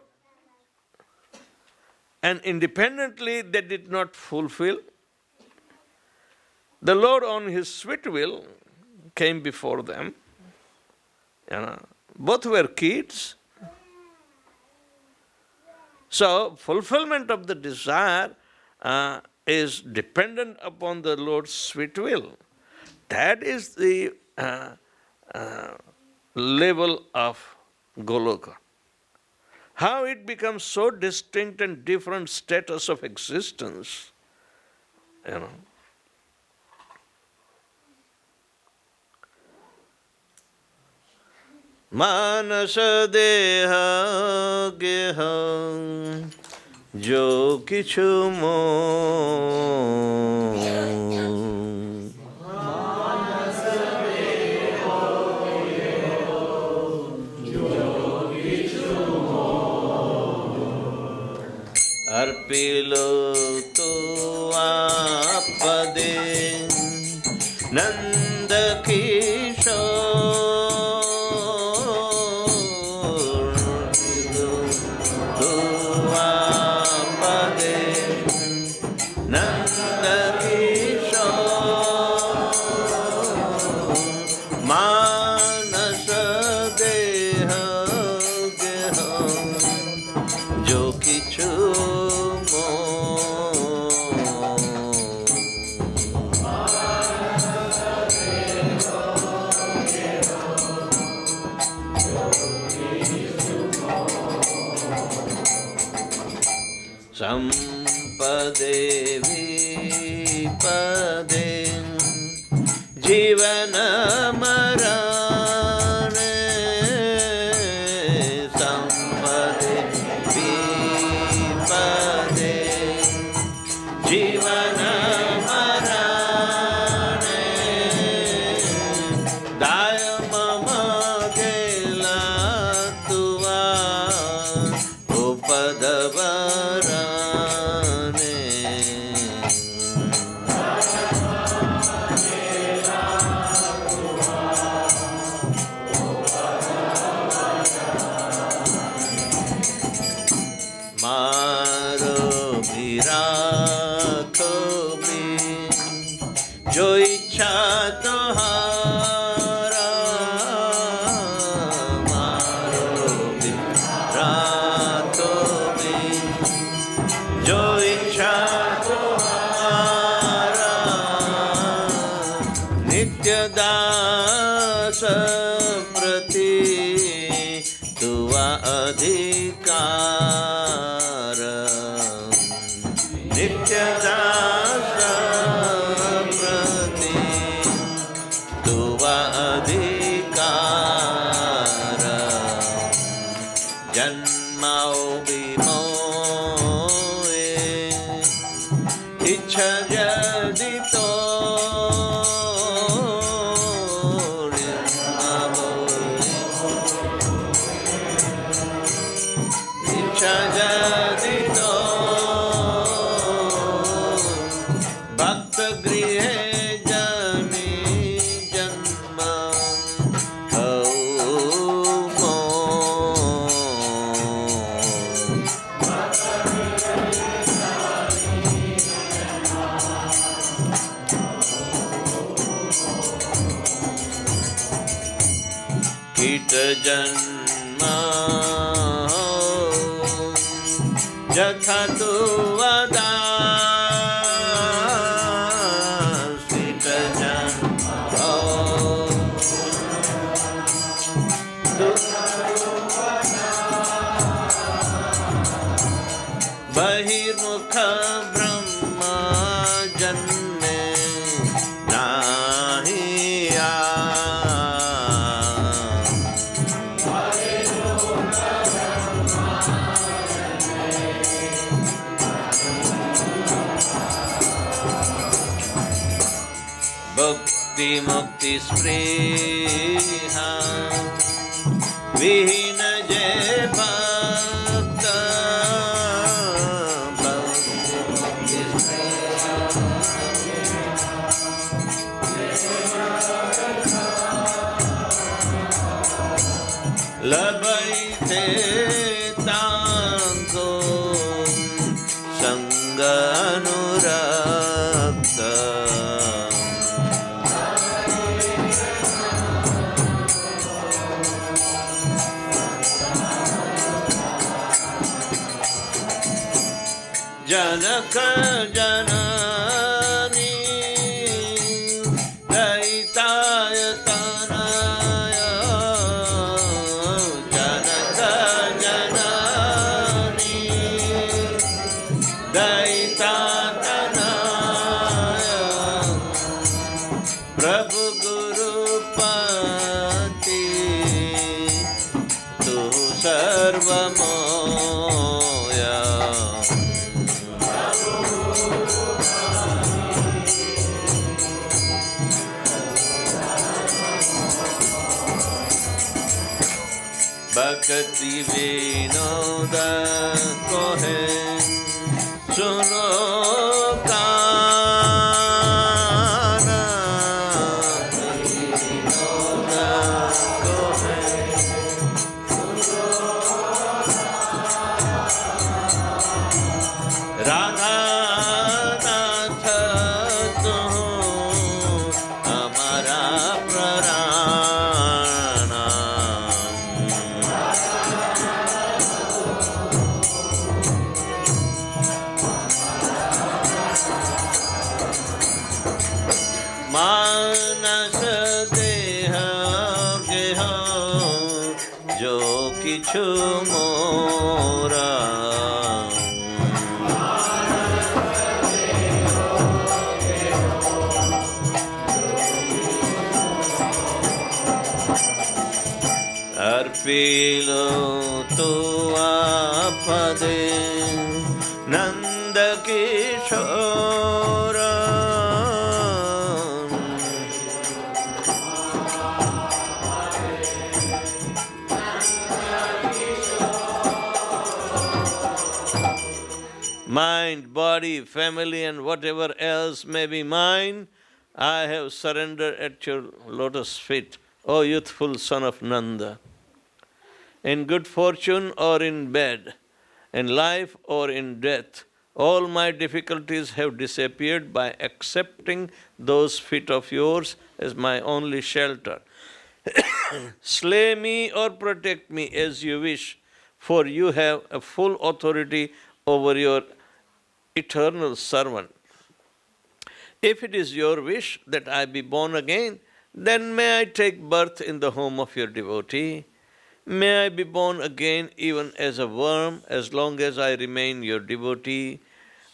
and independently they did not fulfill. The Lord on his sweet will came before them. Both were kids. So fulfillment of the desire is dependent upon the Lord's sweet will. That is the level of Goloka. How it becomes so distinct and different status of existence you know. Manasa deha geha jo kichu mo arpilo tu apade nanda kishore Sampade vipade jivana marane sampade vipade jivana marane daya mama gela tuva upadava janma jatha tu vada sita janma bahirmukha brahma janme Mukti spriha vihina jai bhakta bhakti spriha labaite tango sanga anurakta Janaka janani daitaya tanaya Janaka janani daitaya tanaya Bhakti Vinoda Kohe Suno Kana Vinoda Kohe Radha Nath Tu Amara Prarana मानस देह गेह जो किछु मोरा अर्पिलो तो आपदे Nand Kishore mind, body, family, and whatever else may be mine, I have surrendered at your lotus feet, O youthful son of Nanda. In good fortune or in bad, in life or in death, all my difficulties have disappeared by accepting those feet of yours as my only shelter. Slay me or protect me as you wish, for you have a full authority over your eternal servant. If it is your wish that I be born again, then may I take birth in the home of your devotee. May I be born again even as a worm, as long as I remain your devotee.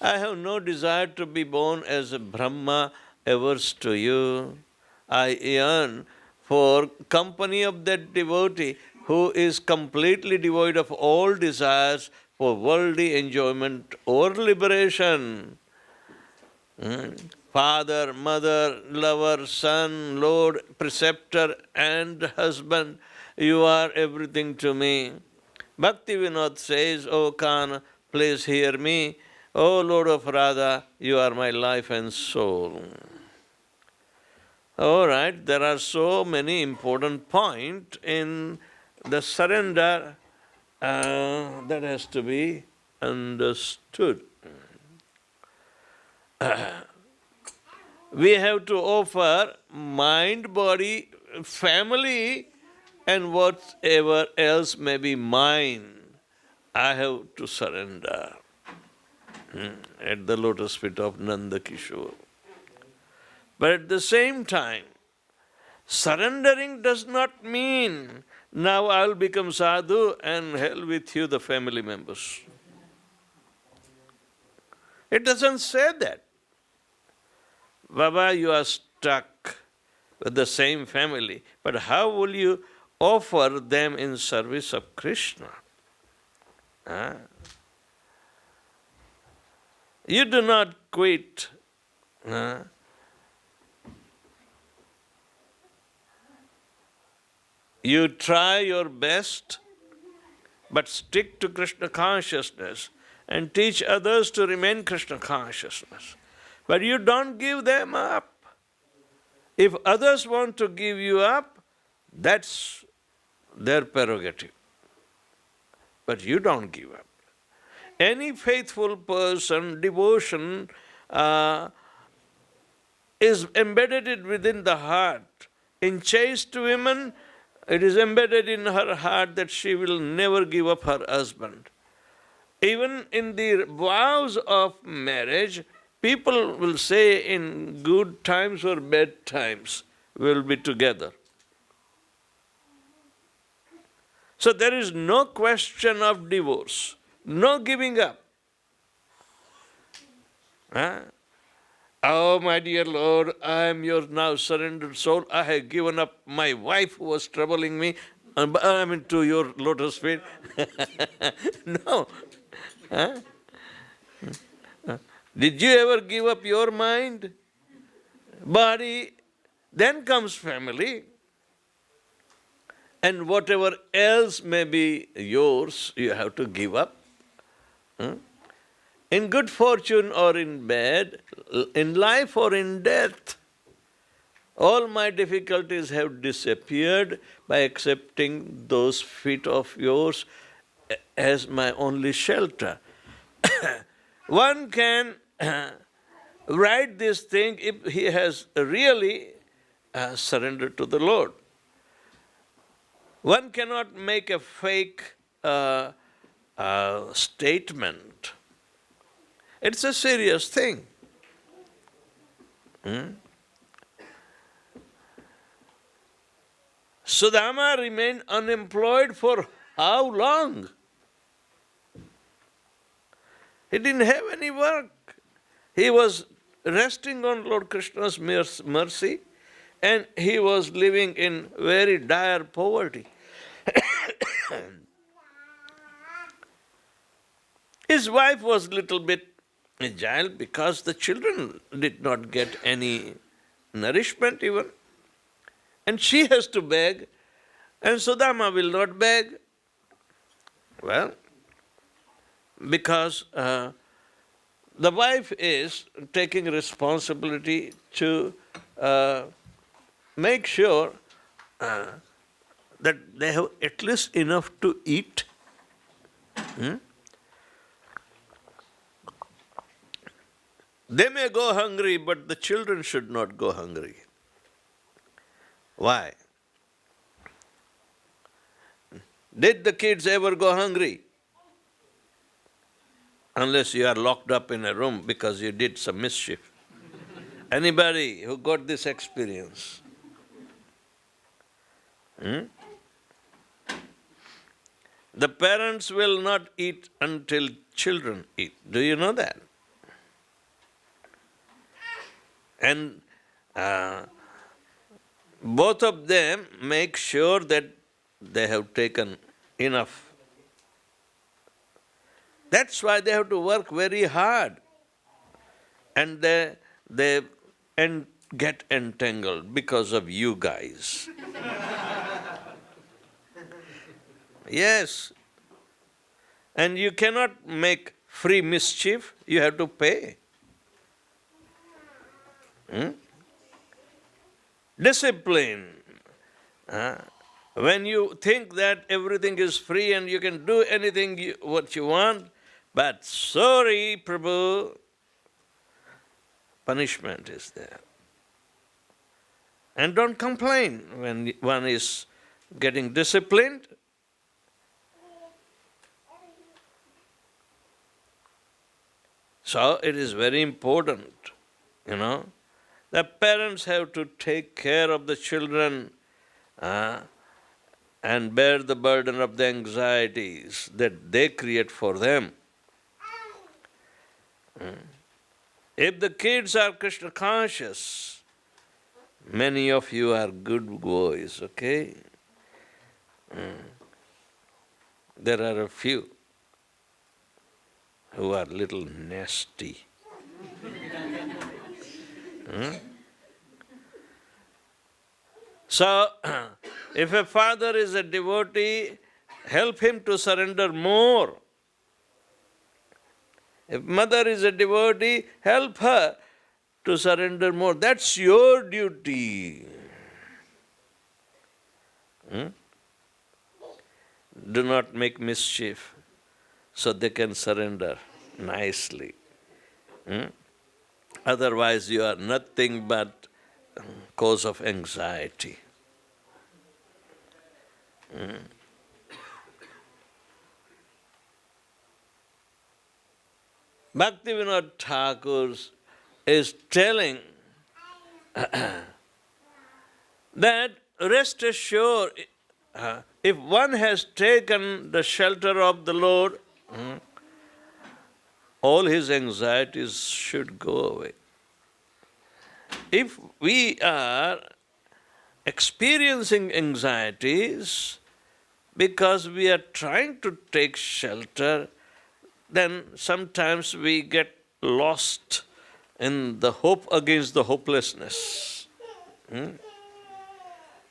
I have no desire to be born as a Brahma averse to you. I yearn for company of that devotee who is completely devoid of all desires for worldly enjoyment or liberation. Father, mother, lover, son, lord, preceptor, and husband, you are everything to me. Bhaktivedanta says, O Kana, please hear me. O Lord of Radha, you are my life and soul. All right, there are so many important points in the surrender that has to be understood. We have to offer mind, body, family, and whatever else may be mine. I have to surrender at the lotus feet of Nanda Kishore. But at the same time, surrendering does not mean now I will become sadhu and hell with you, the family members. It doesn't say that. Baba, you are stuck with the same family, but how will you offer them in service of Krishna? You do not quit. You try your best, but stick to Krishna consciousness and teach others to remain Krishna consciousness. But you don't give them up. If others want to give you up, that's their prerogative. But you don't give up. Any faithful person, devotion is embedded within the heart. In chaste women, it is embedded in her heart that she will never give up her husband. Even in the vows of marriage, people will say in good times or bad times, we'll be together. So there is no question of divorce, no giving up. Oh, my dear Lord, I am your now surrendered soul. I have given up my wife who was troubling me. I am into your lotus feet. No. Did you ever give up your mind, body? Then comes family. and whatever else may be yours, you have to give up. In good fortune or in bad, in life or in death, all my difficulties have disappeared by accepting those feet of yours as my only shelter. One can write this thing if he has really surrendered to the Lord. One cannot make a fake statement. It's a serious thing. Sudama remained unemployed for how long? He didn't have any work. He was resting on Lord Krishna's mercy, and he was living in very dire poverty. His wife was a little bit agile because the children did not get any nourishment even. And she has to beg, and Sudama will not beg. Well, because the wife is taking responsibility to make sure that they have at least enough to eat. They may go hungry, but the children should not go hungry. Why? Did the kids ever go hungry? Unless you are locked up in a room because you did some mischief. Anybody who got this experience? The parents will not eat until children eat. Do you know that? And both of them make sure that they have taken enough. That's why they have to work very hard. And they get entangled because of you guys. Yes. And you cannot make free mischief, you have to pay. Discipline. When you think that everything is free and you can do anything what you want, but sorry, Prabhu, punishment is there. And don't complain when one is getting disciplined. So it is very important, The parents have to take care of the children and bear the burden of the anxieties that they create for them. If the kids are Krishna conscious, many of you are good boys, okay? There are a few who are little nasty. So, if a father is a devotee, help him to surrender more. If mother is a devotee, help her to surrender more. That's your duty. Do not make mischief so they can surrender nicely. Otherwise, you are nothing but cause of anxiety. Bhaktivedanta Thakur is telling that rest assured, if one has taken the shelter of the Lord, all his anxieties should go away. If we are experiencing anxieties because we are trying to take shelter, then sometimes we get lost in the hope against the hopelessness.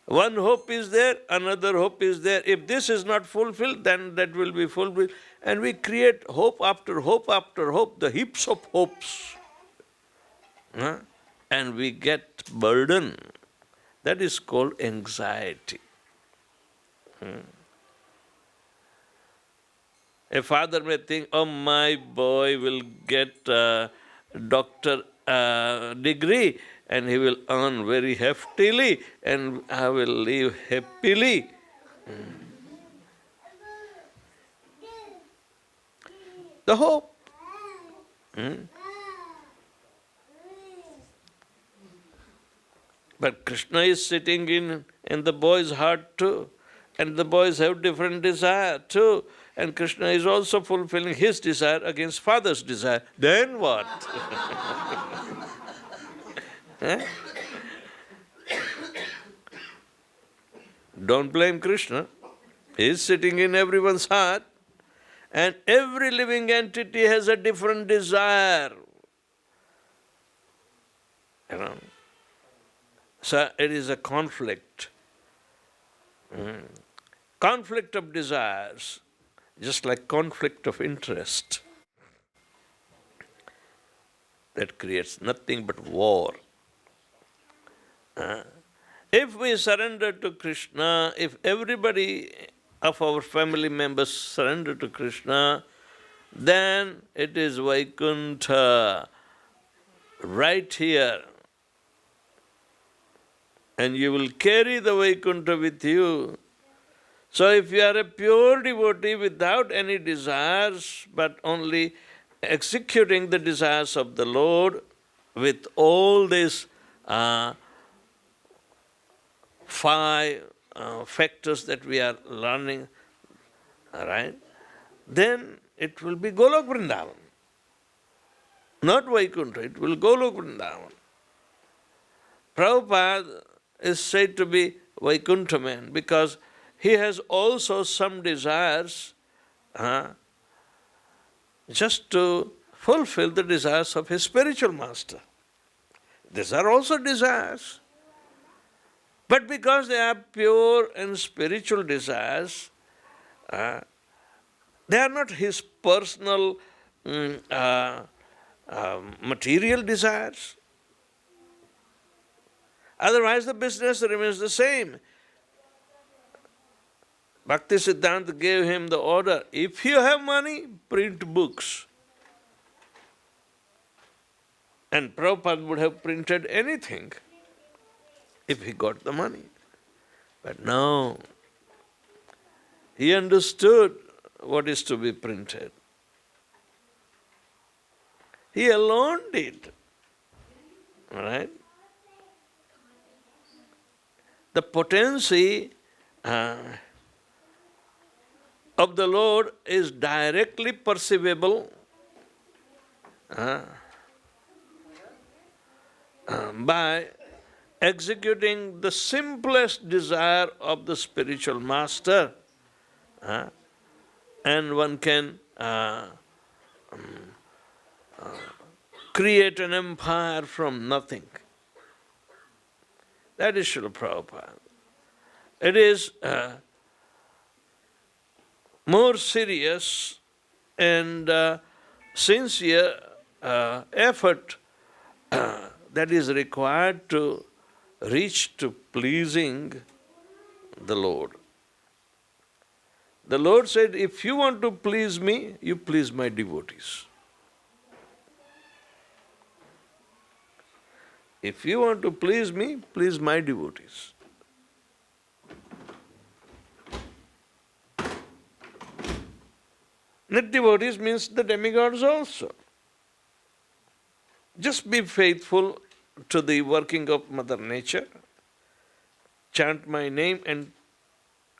One hope is there, another hope is there. If this is not fulfilled, then that will be fulfilled. And we create hope after hope after hope, the heaps of hopes. Huh? And we get burden. That is called anxiety. A father may think, oh, my boy will get a doctor degree and he will earn very heftily and I will live happily. The hope. But Krishna is sitting in the boy's heart too. And the boys have different desire too. And Krishna is also fulfilling his desire against father's desire. Then what? Eh? Don't blame Krishna. He is sitting in everyone's heart. And every living entity has a different desire. You know? So it is a conflict. Conflict of desires, just like conflict of interest. That creates nothing but war. If we surrender to Krishna, if everybody of our family members surrender to Krishna, then it is Vaikuntha, right here. And you will carry the Vaikuntha with you. So if you are a pure devotee without any desires, but only executing the desires of the Lord with all these five factors that we are learning, right? Then it will be Golok Vrindavan. Not Vaikuntha, it will Golok Vrindavan. Prabhupada is said to be Vaikuntha man because he has also some desires just to fulfill the desires of his spiritual master. These are also desires. But because they are pure and spiritual desires, they are not his personal material desires. Otherwise the business remains the same. Bhaktisiddhanta gave him the order, if you have money, print books. And Prabhupada would have printed anything if he got the money. But no, he understood what is to be printed. He alone did. All right? The potency of the Lord is directly perceivable by executing the simplest desire of the spiritual master, and one can create an empire from nothing. That is Srila Prabhupada. It is more serious and sincere effort that is required to reach to pleasing the Lord. The Lord said, if you want to please me, you please my devotees. If you want to please me, please my devotees. Not devotees means the demigods also. Just be faithful to the working of Mother Nature. Chant my name and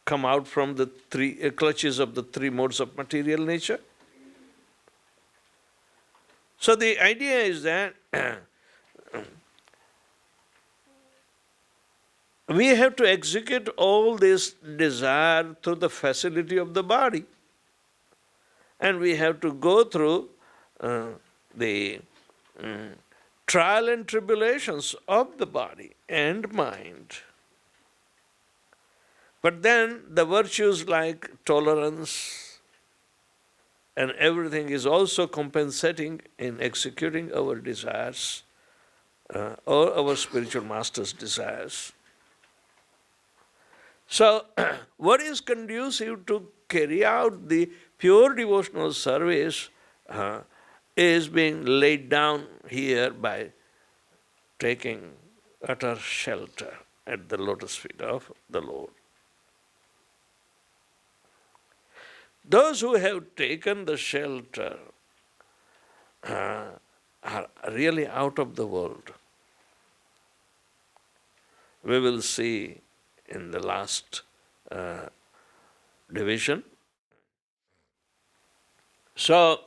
come out from the three clutches of the three modes of material nature. So the idea is that we have to execute all this desire through the facility of the body. And we have to go through the trial and tribulations of the body and mind. But then the virtues like tolerance and everything is also compensating in executing our desires or our spiritual master's desires. So, what is conducive to carry out the pure devotional service is being laid down here by taking utter shelter at the lotus feet of the Lord. Those who have taken the shelter are really out of the world. We will see in the last division. So,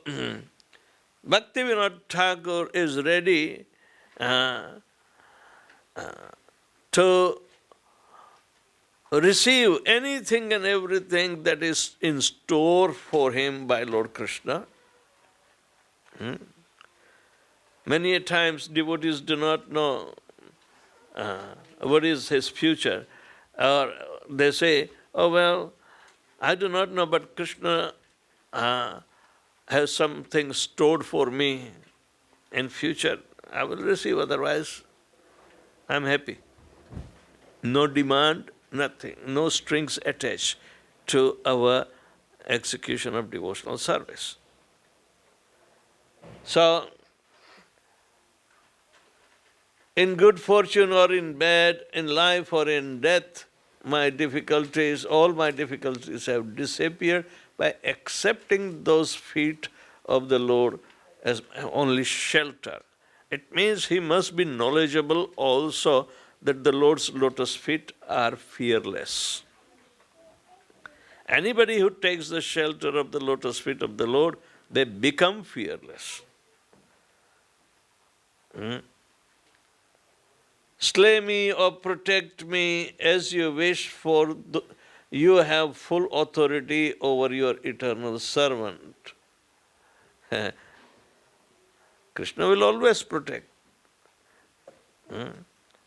Bhaktivedanta Thakur is ready to receive anything and everything that is in store for him by Lord Krishna. Many a times devotees do not know what is his future. Or they say, oh well, I do not know, but Krishna has something stored for me in future. I will receive, otherwise I am happy. No demand, nothing, no strings attached to our execution of devotional service. So, in good fortune or in bad, in life or in death, my difficulties, all my difficulties have disappeared by accepting those feet of the Lord as only shelter. It means he must be knowledgeable also that the Lord's lotus feet are fearless. Anybody who takes the shelter of the lotus feet of the Lord, they become fearless. Slay me or protect me as you wish, for you have full authority over your eternal servant. Krishna will always protect.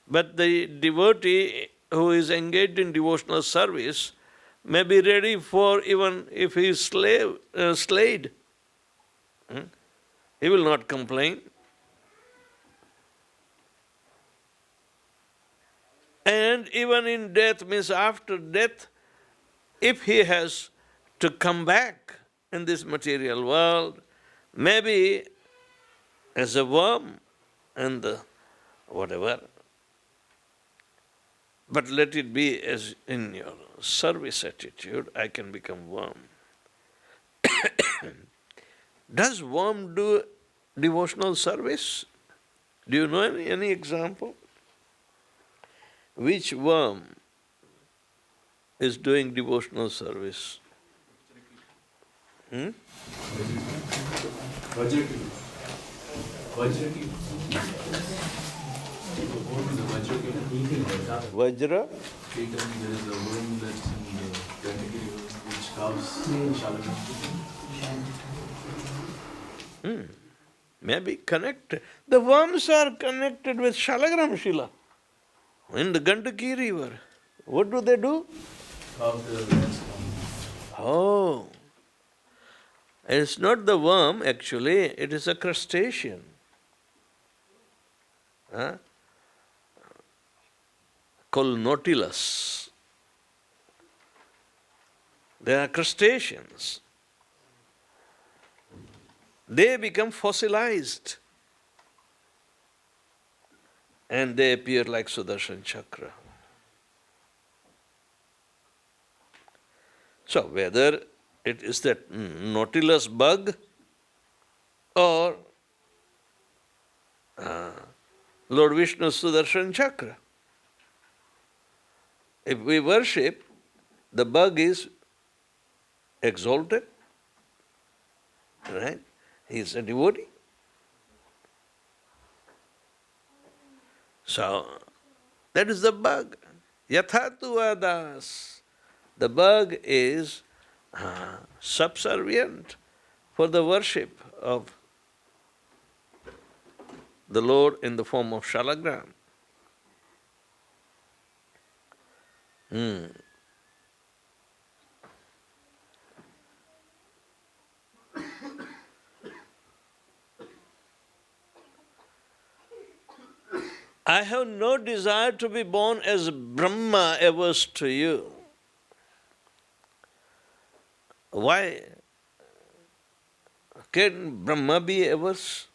But the devotee who is engaged in devotional service may be ready for even if he is slayed. He will not complain. And even in death, means after death, if he has to come back in this material world, maybe as a worm and whatever, but let it be as in your service attitude, I can become worm. Does worm do devotional service? Do you know any example? Which worm is doing devotional service? Vajra? There is a worm that's in the category which cows Sharanagati. Maybe connected. The worms are connected with Shalagram Shila in the Gandaki river. What do they do? Oh, it's not the worm actually, it is a crustacean. Called Nautilus. They are crustaceans. They become fossilized and they appear like Sudarshan Chakra. So whether it is that Nautilus bug or Lord Vishnu's Sudarshan Chakra, if we worship, the bug is exalted, right? He is a devotee. So, that is the bug. Yathatu vadas. The bug is subservient for the worship of the Lord in the form of shalagram. I have no desire to be born as Brahma averse to you. Why can Brahma be averse?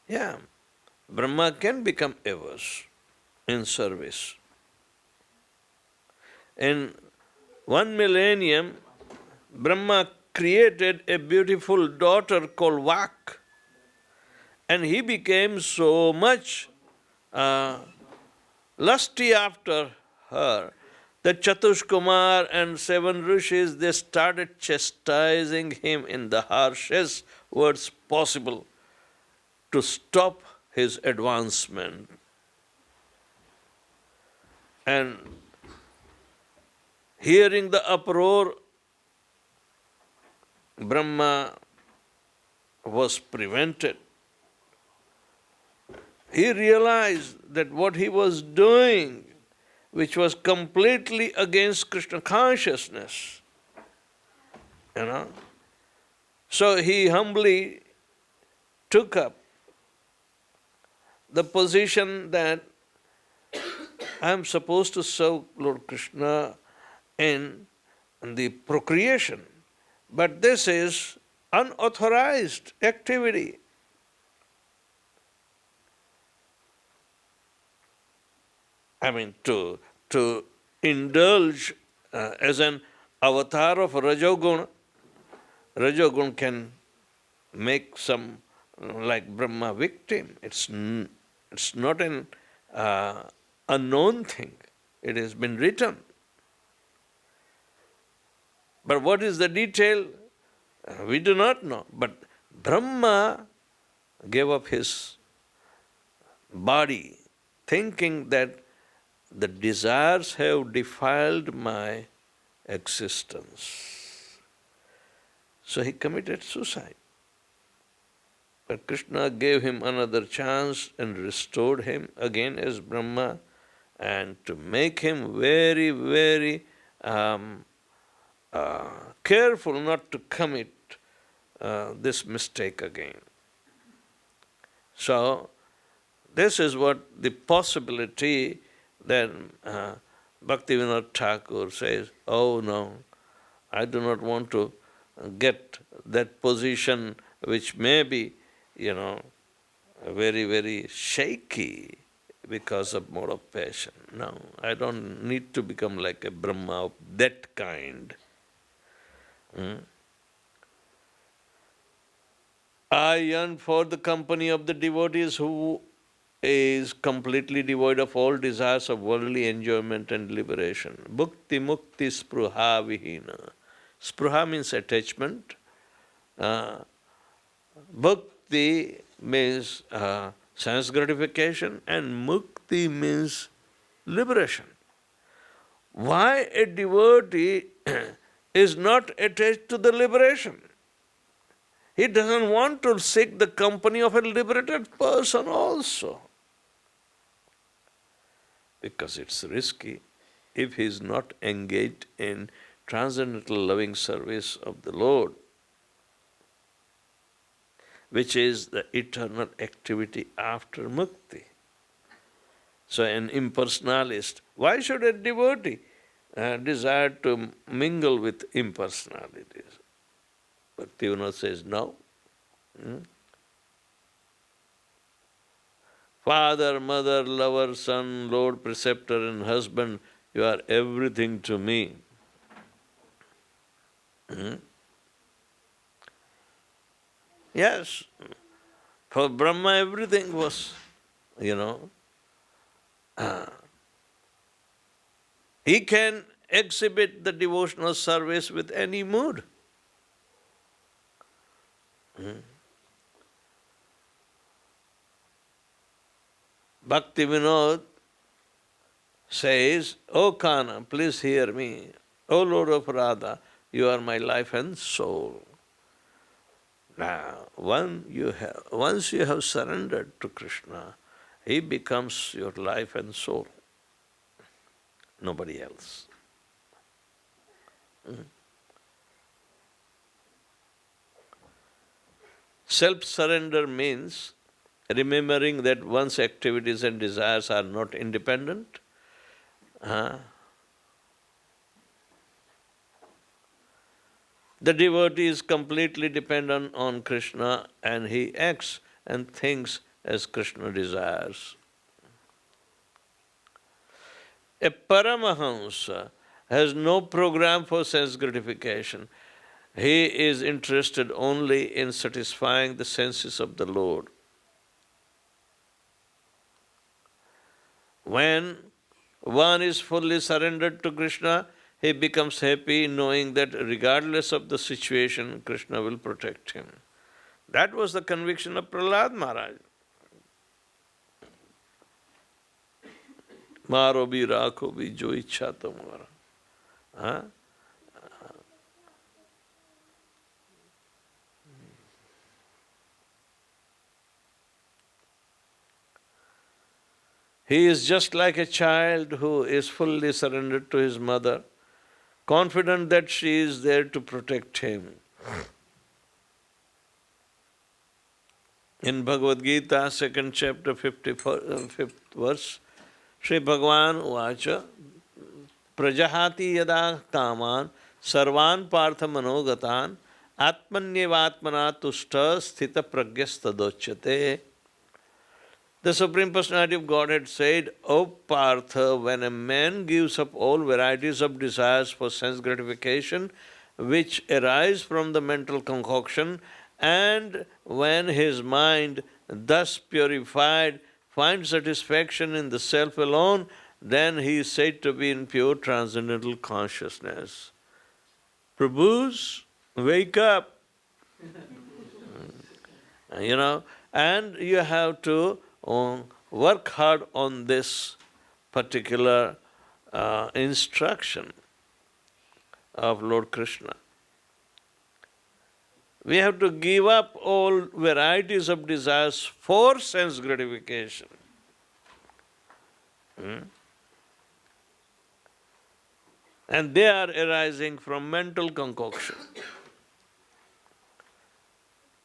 Yeah, Brahma can become averse in service. In 1 millennium, Brahma created a beautiful daughter called Vak, and he became so much lusty after her that Chatushkumar and 7 rishis, they started chastising him in the harshest words possible to stop his advancement. And hearing the uproar, Brahma was prevented. He realized that what he was doing, which was completely against Krishna consciousness, So he humbly took up the position that I am supposed to serve Lord Krishna in the procreation, but this is unauthorized activity. I mean, to indulge as an avatar of Rajogun, Rajogun can make some like Brahma victim. It's not an unknown thing. It has been written. But what is the detail? We do not know. But Brahma gave up his body, thinking that the desires have defiled my existence. So he committed suicide. But Krishna gave him another chance and restored him again as Brahma, and to make him very, very careful not to commit this mistake again. So, this is what the possibility that Bhaktivedanta Thakur says, oh no, I do not want to get that position which may be, very, very shaky because of mode of passion. No, I don't need to become like a Brahma of that kind. I yearn for the company of the devotees who is completely devoid of all desires of worldly enjoyment and liberation. Bhukti mukti spruha vihina. Spruha means attachment. Bhakti means sense gratification, and mukti means liberation. Why a devotee is not attached to the liberation? He doesn't want to seek the company of a liberated person also, because it's risky if he is not engaged in transcendental loving service of the Lord, which is the eternal activity after mukti. So an impersonalist, why should a devotee desire to mingle with impersonalities? Bhaktivedanta says no. Father, mother, lover, son, Lord, preceptor and husband, you are everything to me. Yes, for Brahma everything was, he can exhibit the devotional service with any mood. Bhaktivedanta says, O Kana, please hear me. O Lord of Radha, you are my life and soul. Now, once you have surrendered to Krishna, he becomes your life and soul. Nobody else. Self-surrender means remembering that one's activities and desires are not independent. The devotee is completely dependent on Krishna and he acts and thinks as Krishna desires. A Paramahamsa has no program for sense gratification. He is interested only in satisfying the senses of the Lord. When one is fully surrendered to Krishna, he becomes happy knowing that regardless of the situation, Krishna will protect him. That was the conviction of Prahlad Maharaj. Maro bhi rakho bhi jo ichha tumhara. He is just like a child who is fully surrendered to his mother, confident that she is there to protect him. In Bhagavad Gita, 2nd chapter, 5th verse, Shri Bhagavan Uvacha, Prajahati yada kaman sarvan partha manogatan atmanyevatmana tushta sthita pragyastadochyate. The Supreme Personality of Godhead said, O Partha, when a man gives up all varieties of desires for sense gratification which arise from the mental concoction, and when his mind, thus purified, finds satisfaction in the self alone, then he is said to be in pure transcendental consciousness. Prabhus, wake up! And you have to work hard on this particular instruction of Lord Krishna. We have to give up all varieties of desires for sense gratification. And they are arising from mental concoction.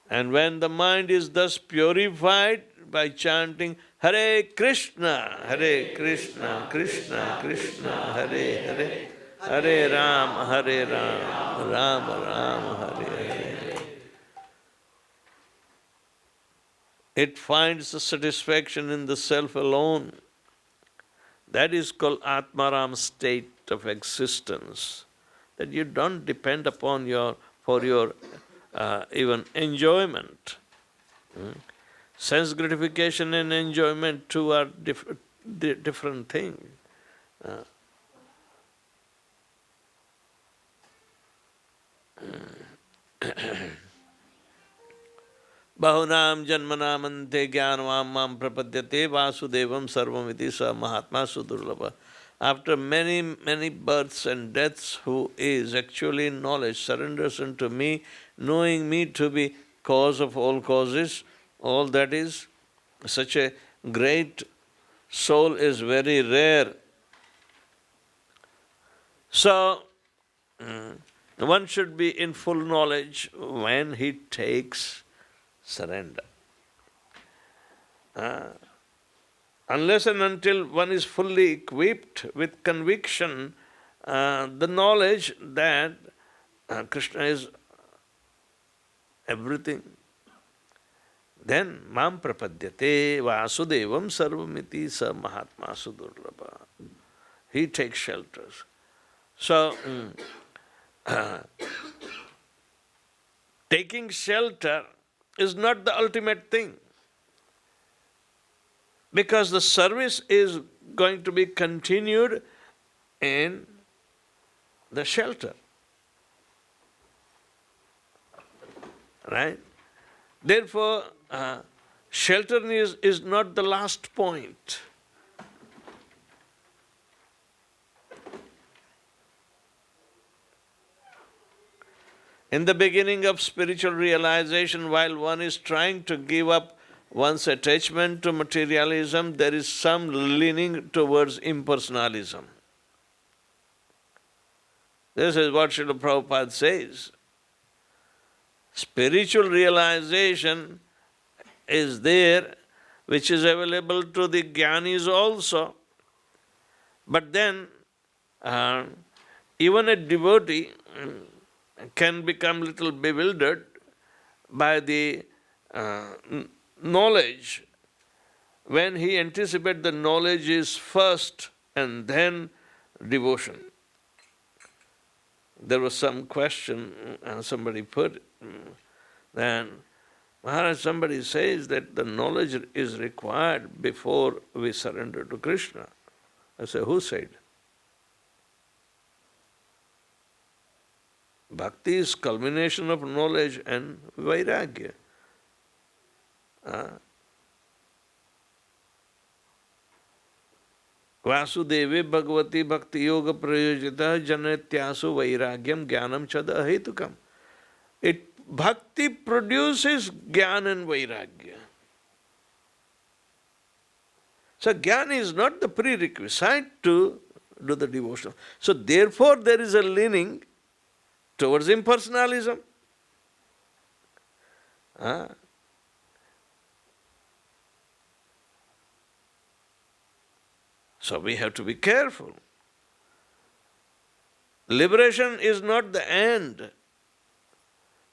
And when the mind is thus purified by chanting Hare Krishna, Krishna Krishna, Hare Hare, Hare Rama, Rama Rama, Hare Hare, it finds the satisfaction in the self alone. That is called Atmaram state of existence. That you don't depend upon for your even enjoyment. Sense gratification and enjoyment too are different things. Bahunam janmanam ante jnanvam mam prapadyate vasudevam sarvamiti sa mahatma sudurlabha. After many, many births and deaths, who is actually in knowledge, surrenders unto me, knowing me to be cause of all causes, all that is, such a great soul is very rare. So, one should be in full knowledge when he takes surrender. Unless and until one is fully equipped with conviction, the knowledge that Krishna is everything, then mam prapadyate vasudevam sarvamiti sa mahatma sudurlabha. He takes shelters. So, taking shelter is not the ultimate thing, because the service is going to be continued in the shelter. Right? Therefore, shelter is not the last point. In the beginning of spiritual realization, while one is trying to give up one's attachment to materialism, there is some leaning towards impersonalism. This is what Srila Prabhupada says. Spiritual realization is there, which is available to the jnanis also. But then, even a devotee can become little bewildered by the knowledge. When he anticipates the knowledge is first and then devotion. There was some question somebody put, then Maharaj, somebody says that the knowledge is required before we surrender to Krishna. I say, who said? Bhakti is culmination of knowledge and vairagya. Vasudeve Bhagavati Bhakti Yoga Prayojita Janetyasu Vairagyam Jnanam Chada Hetukam. Bhakti produces jnana and vairagya. So jnana is not the prerequisite to do the devotion. So therefore there is a leaning towards impersonalism. So we have to be careful. Liberation is not the end.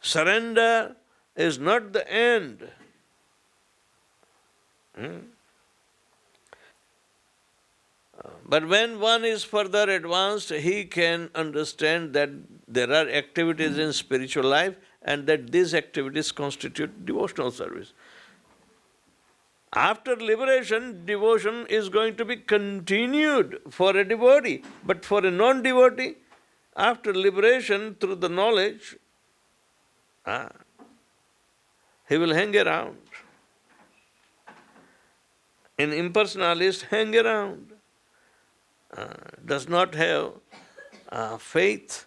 Surrender is not the end. But when one is further advanced, he can understand that there are activities in spiritual life and that these activities constitute devotional service. After liberation, devotion is going to be continued for a devotee. But for a non-devotee, after liberation through the knowledge, he will hang around. An impersonalist hang around. Does not have faith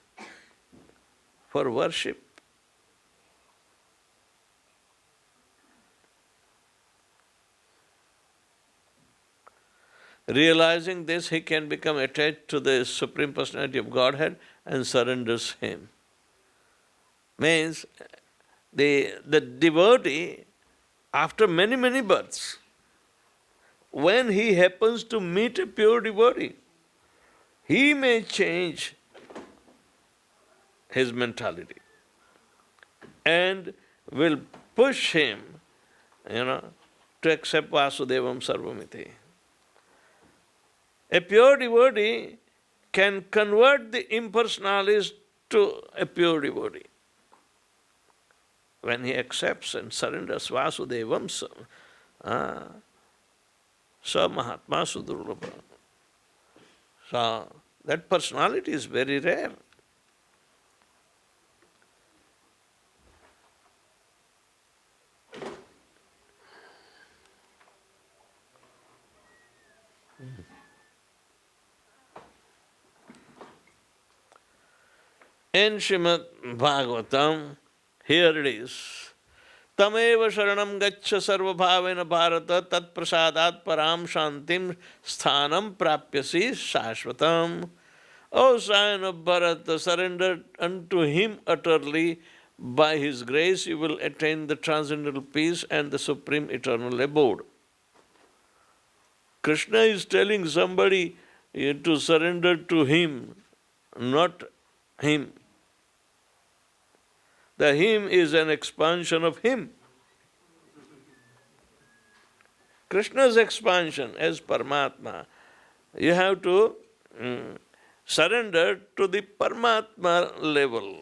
for worship. Realizing this, he can become attached to the Supreme Personality of Godhead and surrenders him. Means the devotee, after many, many births, when he happens to meet a pure devotee, he may change his mentality and will push him, to accept Vasudevam Sarvamiti. A pure devotee can convert the impersonalist to a pure devotee. When he accepts and surrenders Vasudevam Sa Mahatma Sudurlabha. So that personality is very rare. In Śrīmad Bhāgavatam, here it is. Tameva sharanam gaccha sarva bhavena bharata tat prasadat param shantim sthanam prapyasi shashvatam. O son of Bharata, surrender unto him utterly. By his grace you will attain the transcendental peace and the supreme eternal abode. Krishna is telling somebody to surrender to him, not him. The him is an expansion of him. Krishna's expansion as Paramatma. You have to surrender to the Paramatma level.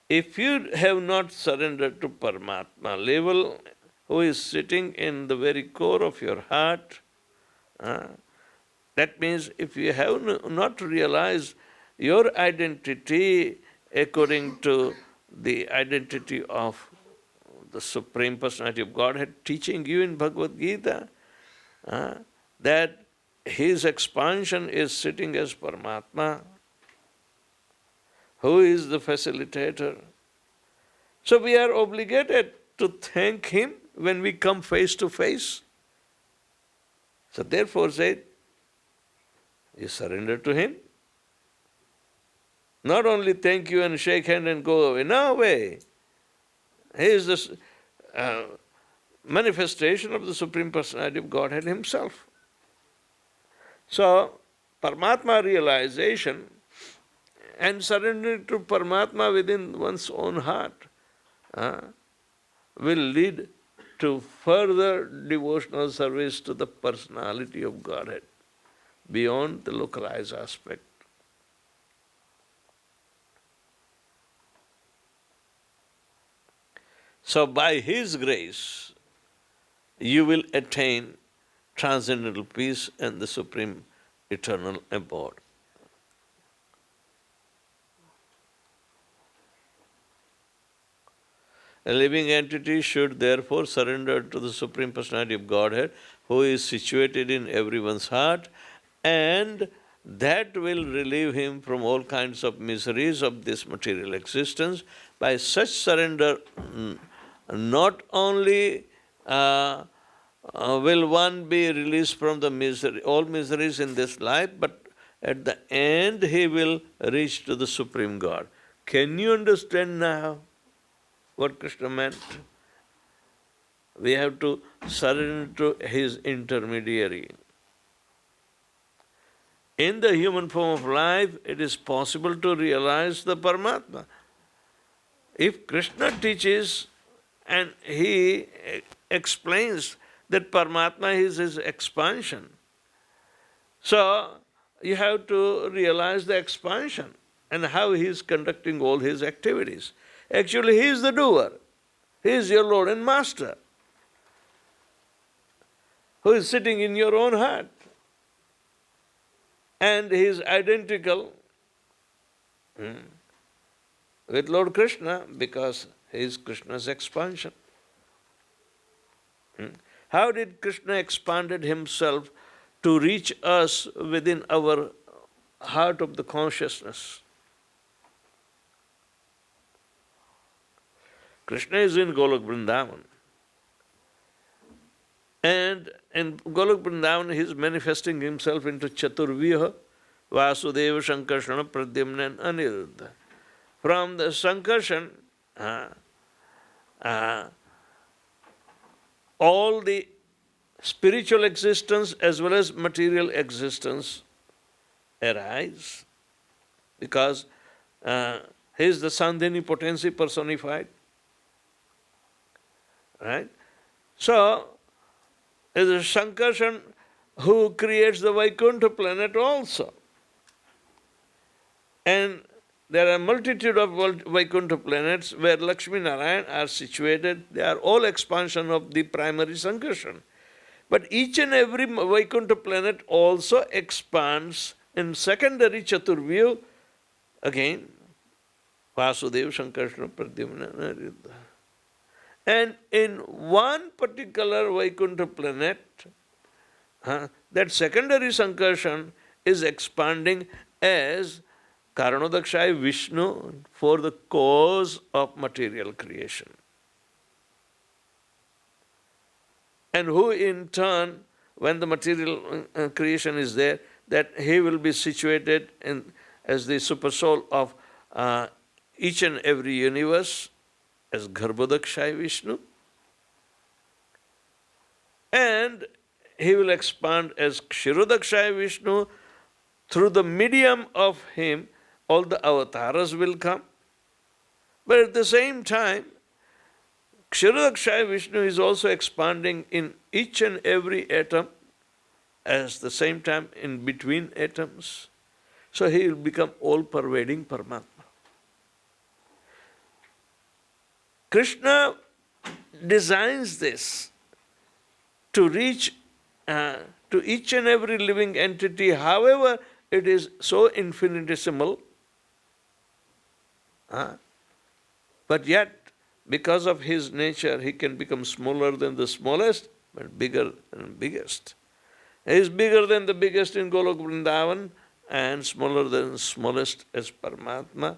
If you have not surrendered to Paramatma level, who is sitting in the very core of your heart, that means if you have not realized your identity according to the identity of the Supreme Personality of Godhead teaching you in Bhagavad Gita, that his expansion is sitting as Paramatma, who is the facilitator. So we are obligated to thank him when we come face to face. So therefore say, you surrender to him. Not only thank you and shake hand and go away. No way. He is the manifestation of the Supreme Personality of Godhead Himself. So, Paramatma realization and surrendering to Paramatma within one's own heart will lead to further devotional service to the personality of Godhead beyond the localized aspect. So by His grace, you will attain transcendental peace and the supreme eternal abode. A living entity should therefore surrender to the Supreme Personality of Godhead, who is situated in everyone's heart, and that will relieve him from all kinds of miseries of this material existence. By such surrender, not only will one be released from the all miseries in this life, but at the end he will reach to the Supreme God. Can you understand now what Krishna meant? We have to surrender to His intermediary. In the human form of life, it is possible to realize the Paramatma. If Krishna teaches and He explains that Paramatma is His expansion, so you have to realize the expansion and how He is conducting all His activities. Actually, He is the doer. He is your Lord and Master, who is sitting in your own heart. And He is identical with Lord Krishna because He is Krishna's expansion. How did Krishna expanded Himself to reach us within our heart of the consciousness? Krishna is in Golok Vrindavan. And in Golok Vrindavan, He is manifesting Himself into Chaturvyuha, Vasudeva, Sankarsana, Pradyumna and Aniruddha. From the Sankarshan, all the spiritual existence as well as material existence arise, because he is the Sandhini potency personified. Right? So, is a Sankarshan who creates the Vaikuntha planet also. And there are a multitude of Vaikuntha planets where Lakshmi Narayan are situated. They are all expansion of the primary Sankarshan. But each and every Vaikuntha planet also expands in secondary Chaturvyu, again, Vasudeva, Sankarsana, Pradyumna, Aniruddha. And in one particular Vaikuntha planet, that secondary Sankarshan is expanding as Karanodakshaya Vishnu for the cause of material creation. And who in turn, when the material creation is there, that he will be situated in, as the super soul of each and every universe, as Garbhodakshaya Vishnu. And he will expand as Kshirodakshaya Vishnu. Through the medium of him, all the avatars will come. But at the same time, Kshirodakshaya Vishnu is also expanding in each and every atom, at the same time in between atoms. So he will become all-pervading Paramatma. Krishna designs this to reach to each and every living entity, however it is so infinitesimal, but yet because of his nature he can become smaller than the smallest, but bigger than the biggest. He is bigger than the biggest in Golok Vrindavan and smaller than the smallest as Paramatma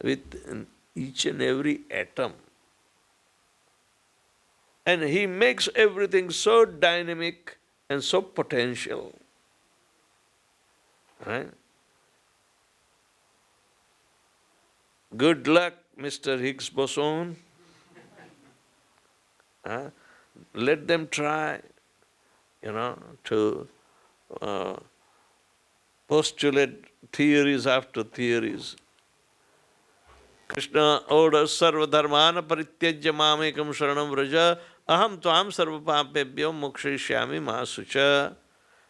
within each and every atom. And he makes everything so dynamic and so potential. Right? Good luck, Mr. Higgs boson. Let them try, to postulate theories after theories. Krishna orders sarva dharmana parityajya mamekam sharanam vraja aham tvam sarva papebhyo mokshishyami masucha.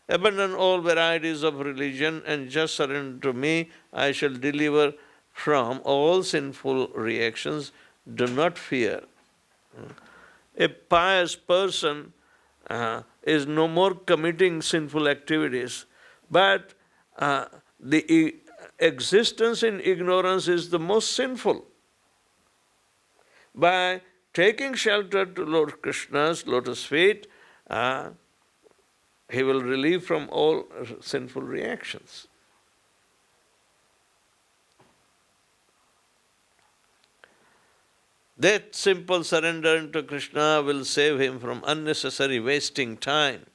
Abandon all varieties of religion and just surrender to me. I shall deliver from all sinful reactions. Do not fear. A pious person is no more committing sinful activities, but the existence in ignorance is the most sinful. By taking shelter to Lord Krishna's lotus feet, he will relieve from all sinful reactions. That simple surrender to Krishna will save him from unnecessary wasting time.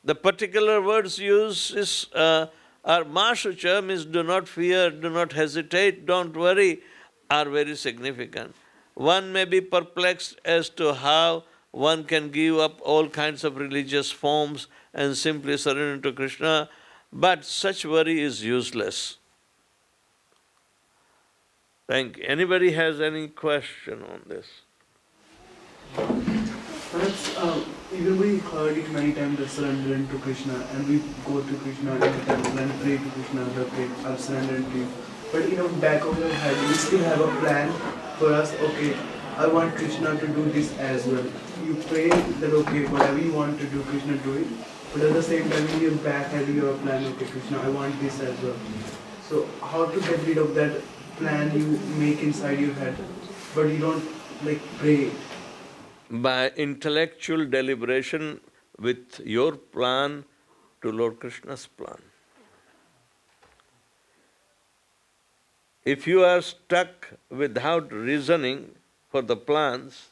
The particular words used are Mashucha, means do not fear, do not hesitate, don't worry, are very significant. One may be perplexed as to how one can give up all kinds of religious forms and simply surrender to Krishna, but such worry is useless. Thank you. Anybody has any question on this? Perhaps even we heard it many times that surrendering to Krishna, and we go to Krishna in the temple and pray to Krishna, okay, I'm surrendering to you. But in the back of our head, we still have a plan for us, okay, I want Krishna to do this as well. You pray that, okay, whatever you want to do, Krishna do it. But at the same time, in your back head, you have a plan, okay, Krishna, I want this as well. So how to get rid of that plan you make inside your head, but you don't pray? By intellectual deliberation with your plan to Lord Krishna's plan. If you are stuck without reasoning for the plans,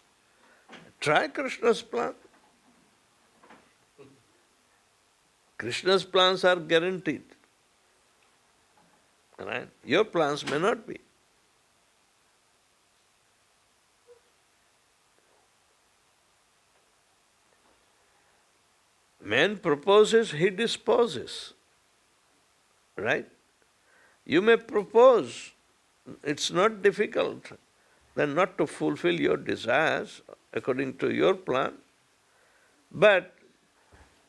try Krishna's plan. Krishna's plans are guaranteed. Right? Your plans may not be. Man proposes, he disposes. Right? You may propose, it's not difficult, then not to fulfill your desires according to your plan. But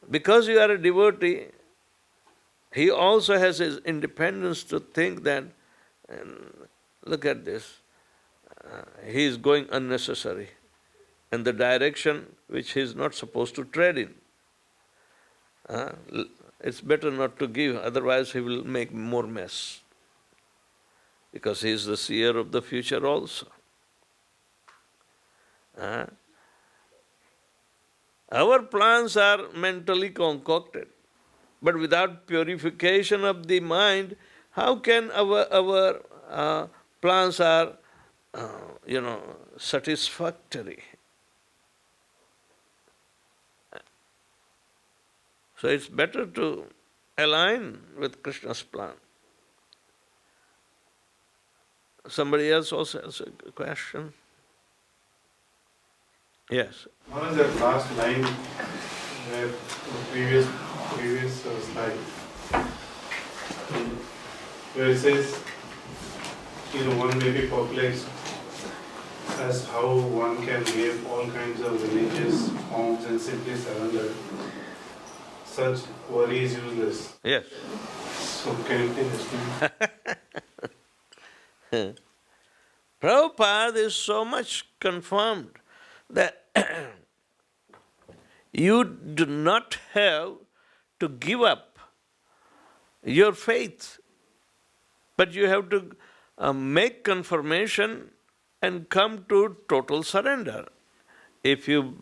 because you are a devotee, he also has his independence to think that, look at this, he is going unnecessary in the direction which he is not supposed to tread in. It's better not to give, otherwise he will make more mess. Because he is the seer of the future also. Our plans are mentally concocted, but without purification of the mind, how can our plans are, satisfactory? So it's better to align with Krishna's plan. Somebody else also has a question? Yes. What is that last line where previous slide, where it says, one may be perplexed as how one can give all kinds of religious forms and simply surrender. Such worry is useless. Yes. So can you please explain? Prabhupada is so much confirmed that you do not have to give up your faith, but you have to make confirmation and come to total surrender. If you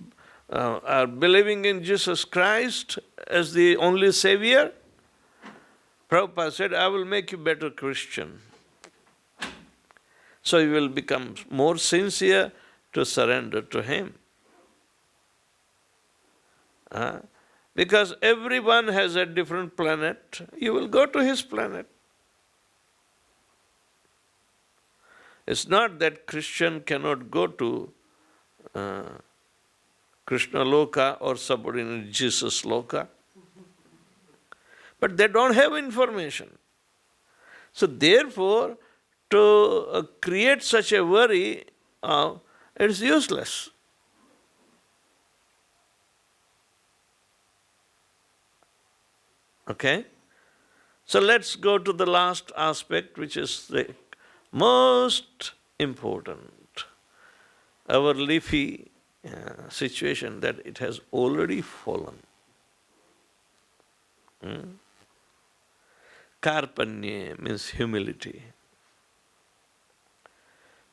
are believing in Jesus Christ as the only Savior, Prabhupada said, I will make you better Christian. So you will become more sincere to surrender to Him. Because everyone has a different planet, you will go to his planet. It's not that Christian cannot go to Krishna Loka or subordinate Jesus Loka. But they don't have information. So therefore, to create such a worry, it's useless. Okay? So let's go to the last aspect, which is the most important. Our leafy situation, that it has already fallen. Karpanye means humility.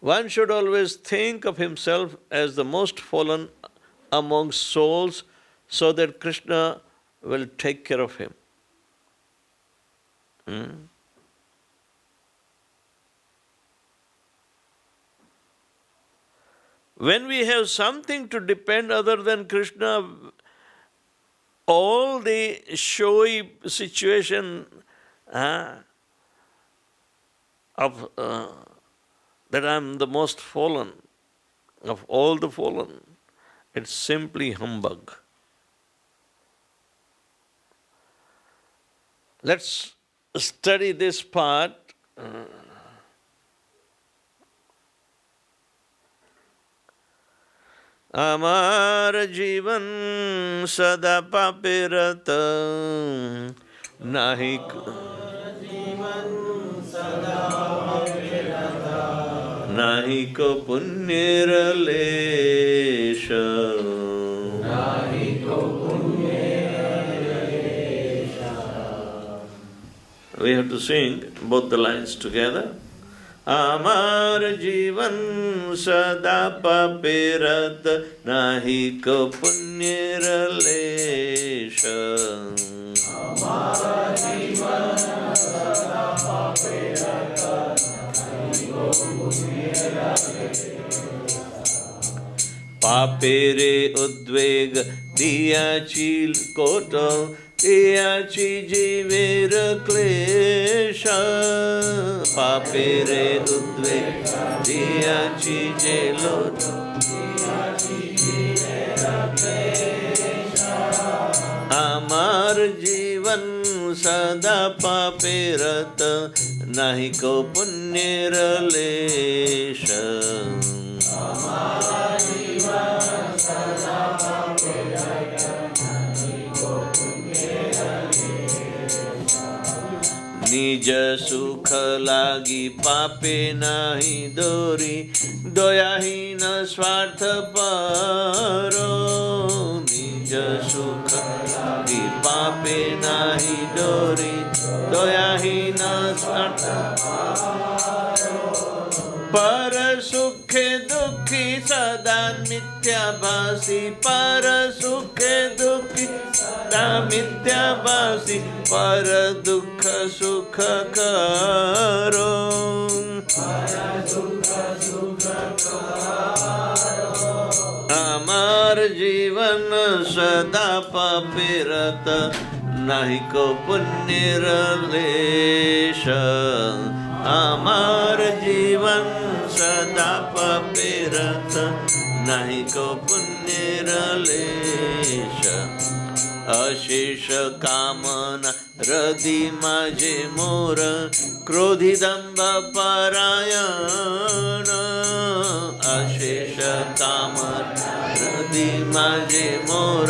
One should always think of himself as the most fallen among souls so that Krishna will take care of him. When we have something to depend other than Krishna, all the showy situation of that I am the most fallen of all the fallen, it's simply humbug. Let's study this part. Amar jivan sada papirata nahi nahi ko punyera lesha. We have to sing both the lines together. Amar jivan sada papirat nahi ko punyera lesha. Amar jivan sada papirat nahi ko punyera lesha. Papere udveg diya chil koto Tiyachi jivir klesha. Papere udve tiyachi jelot. Amar jivan sada papirat nahi ko punyera lesha. Amar jivan sada papirat निज सुख लागी पापे नहीं दोरी दयाहीन स्वार्थ परो. निज सुख लागी पापे नहीं दोरी दयाहीन स्वार्थ पर सुखे दुखी सदा मिथ्याभासी. पर सुखे दुखी सदा मिथ्याभासी. पर दुख सुख करो. अमर जीवन सदा पापिरत नहीं को पुण्य लेश. अमर जीवन सदा पापिरत नहीं को पुण्य लेश. अशेष कामना हृदय माझे मोर क्रोधी दंभ परायण. अशेष कामना हृदय माझे मोर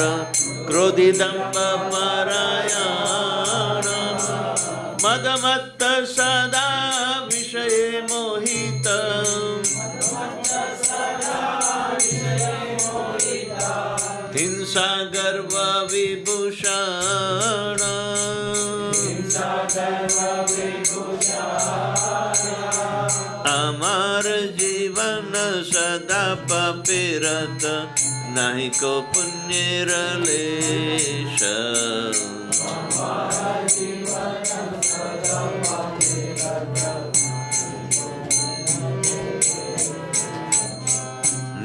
क्रोधी दंभ परायण. मदमत्त सदा विषय मोहित. हिंसा गर्व विभूषण. अमर जीवन सदा पापिरत नहीं को पुण्य लेश.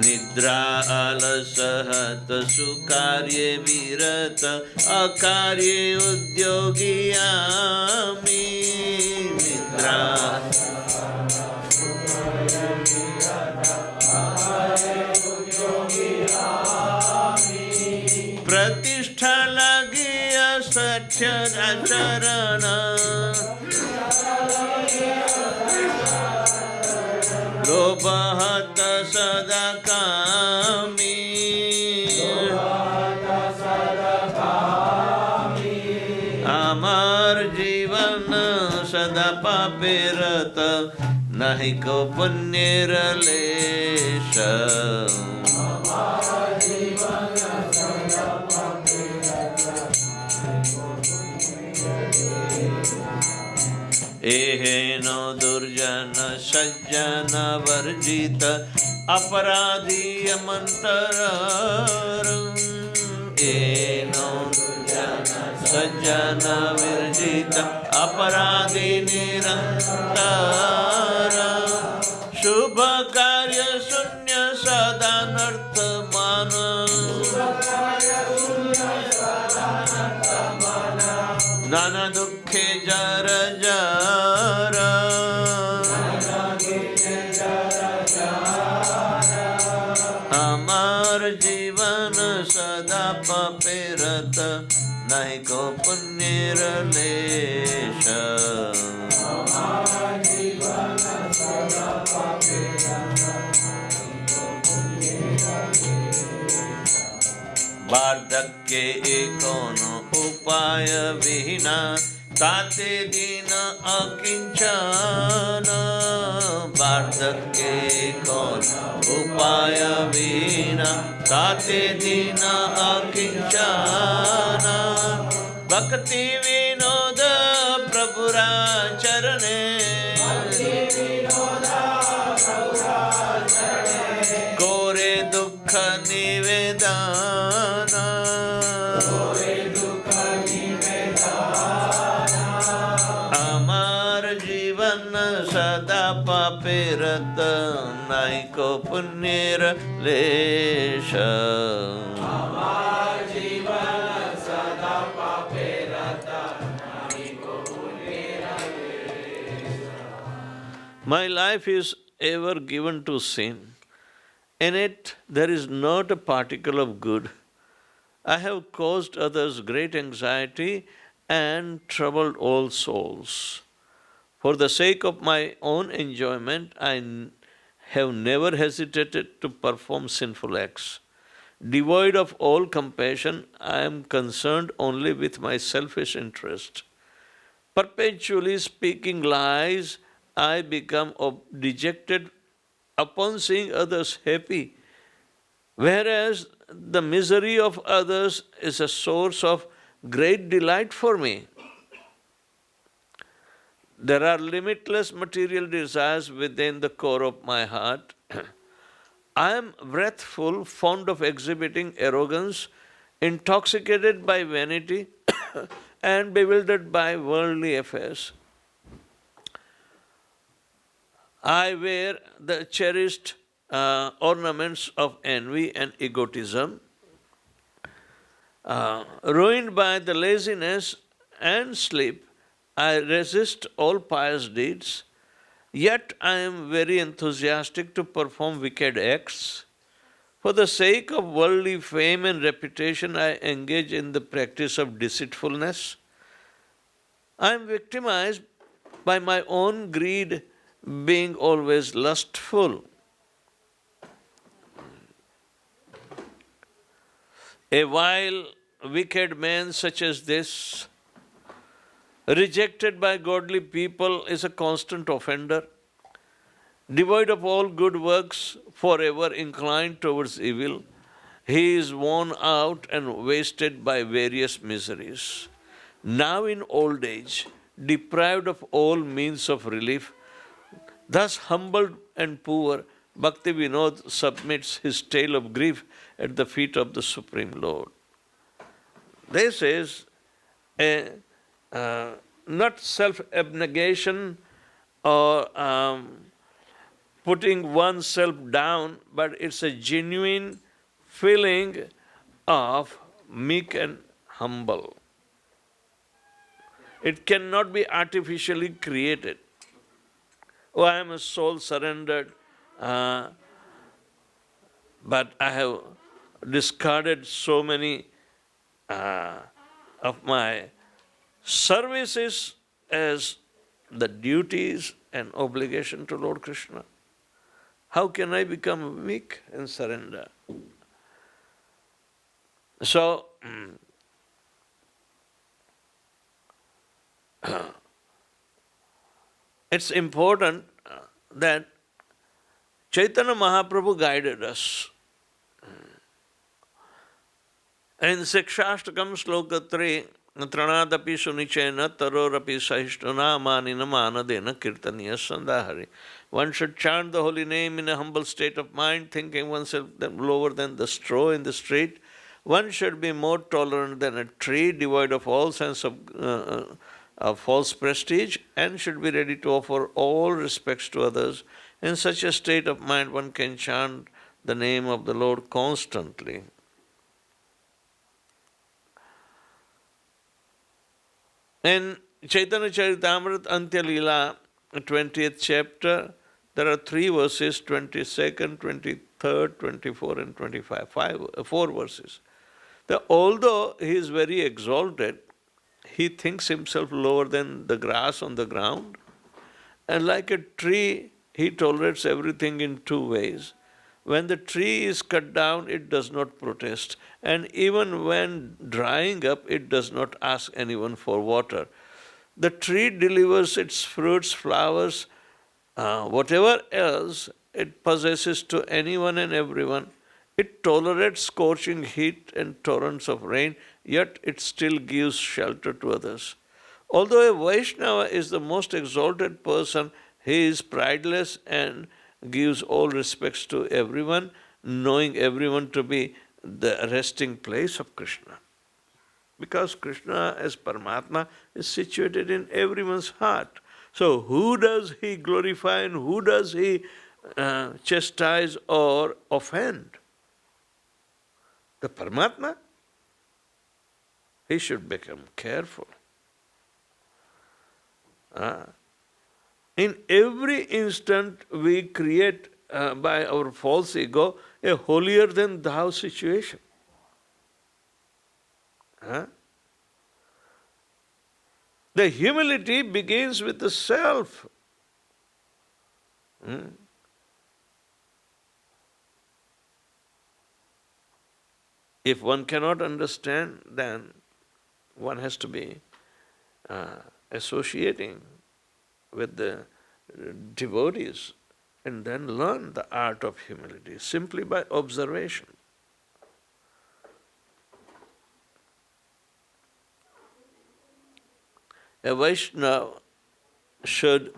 निद्रा अलसहत सुकार्ये विरत अकार्ये उद्योगी आमि. निद्रा Acharana Lobhata Sadakami Amar Jivana Sadapapirata Nahiko Punyiralesha Eheno Durjana Sajjana Varjita Aparadhi Amantararam Eheno Durjana Sajjana Varjita Aparadhi Nirantara Shubha Karya Sunya Sadanartha Mana Nana Dukhe Jara Jara Amar Jivana Sada Papirata Naiko Punyiralesha Vardhakye ekono upaya vihina tate dina akinchana Vardhakye ekono upaya vihina tate dina akinchana Bhakti vinoda Prabhupada Kore dukkha nivedana Amar jivana sada papirata Naiko punyira lesha My life is ever given to sin. In it, there is not a particle of good. I have caused others great anxiety and troubled all souls. For the sake of my own enjoyment, I have never hesitated to perform sinful acts. Devoid of all compassion, I am concerned only with my selfish interest. Perpetually speaking lies, I become dejected upon seeing others happy, whereas the misery of others is a source of great delight for me. There are limitless material desires within the core of my heart. I am wrathful, fond of exhibiting arrogance, intoxicated by vanity, and bewildered by worldly affairs. I wear the cherished ornaments of envy and egotism, ruined by the laziness and sleep. I resist all pious deeds, yet I am very enthusiastic to perform wicked acts. For the sake of worldly fame and reputation, I engage in the practice of deceitfulness. I am victimized by my own greed, being always lustful. A vile, wicked man such as this, rejected by godly people, is a constant offender, devoid of all good works, forever inclined towards evil. He is worn out and wasted by various miseries. Now in old age, deprived of all means of relief, thus humbled and poor, Bhaktivedanta submits his tale of grief at the feet of the Supreme Lord. This is not self-abnegation or putting oneself down, but it's a genuine feeling of meek and humble. It cannot be artificially created. Oh, I am a soul surrendered, but I have discarded so many of my service is as the duties and obligation to Lord Krishna. How can I become weak and surrender? So, it's important that Chaitanya Mahaprabhu guided us. In Sikshashtakam Sloka 3, Tranadapi Sunichena Tarorapi Sahishtuna Manina Manadena Kirtaniya Sandahari. One should chant the holy name in a humble state of mind, thinking oneself lower than the straw in the street. One should be more tolerant than a tree, devoid of all sense of false prestige, and should be ready to offer all respects to others. In such a state of mind, one can chant the name of the Lord constantly. In Chaitanya Charitamrita Antya Leela, 20th chapter, there are 3 verses, 22nd, 23rd, 24 and 25, 4 verses. Although he is very exalted, he thinks himself lower than the grass on the ground, and like a tree, he tolerates everything in 2 ways. When the tree is cut down, it does not protest, and even when drying up, it does not ask anyone for water. The tree delivers its fruits, flowers, whatever else it possesses to anyone and everyone. It tolerates scorching heat and torrents of rain, yet it still gives shelter to others. Although a Vaishnava is the most exalted person, he is prideless and gives all respects to everyone, knowing everyone to be the resting place of Krishna. Because Krishna as Paramatma is situated in everyone's heart. So who does he glorify and who does he chastise or offend? The Paramatma? He should become careful. In every instant we create by our false ego a holier than thou situation. The humility begins with the self. If one cannot understand, then one has to be associating with the devotees and then learn the art of humility simply by observation. A Vaishnava should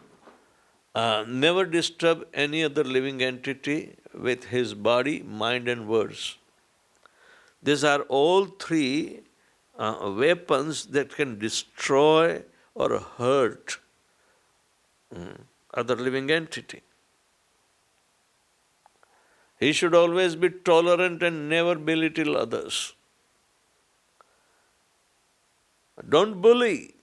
never disturb any other living entity with his body, mind and words. These are all 3 weapons that can destroy or hurt other living entity. He should always be tolerant and never belittle others. Don't bully.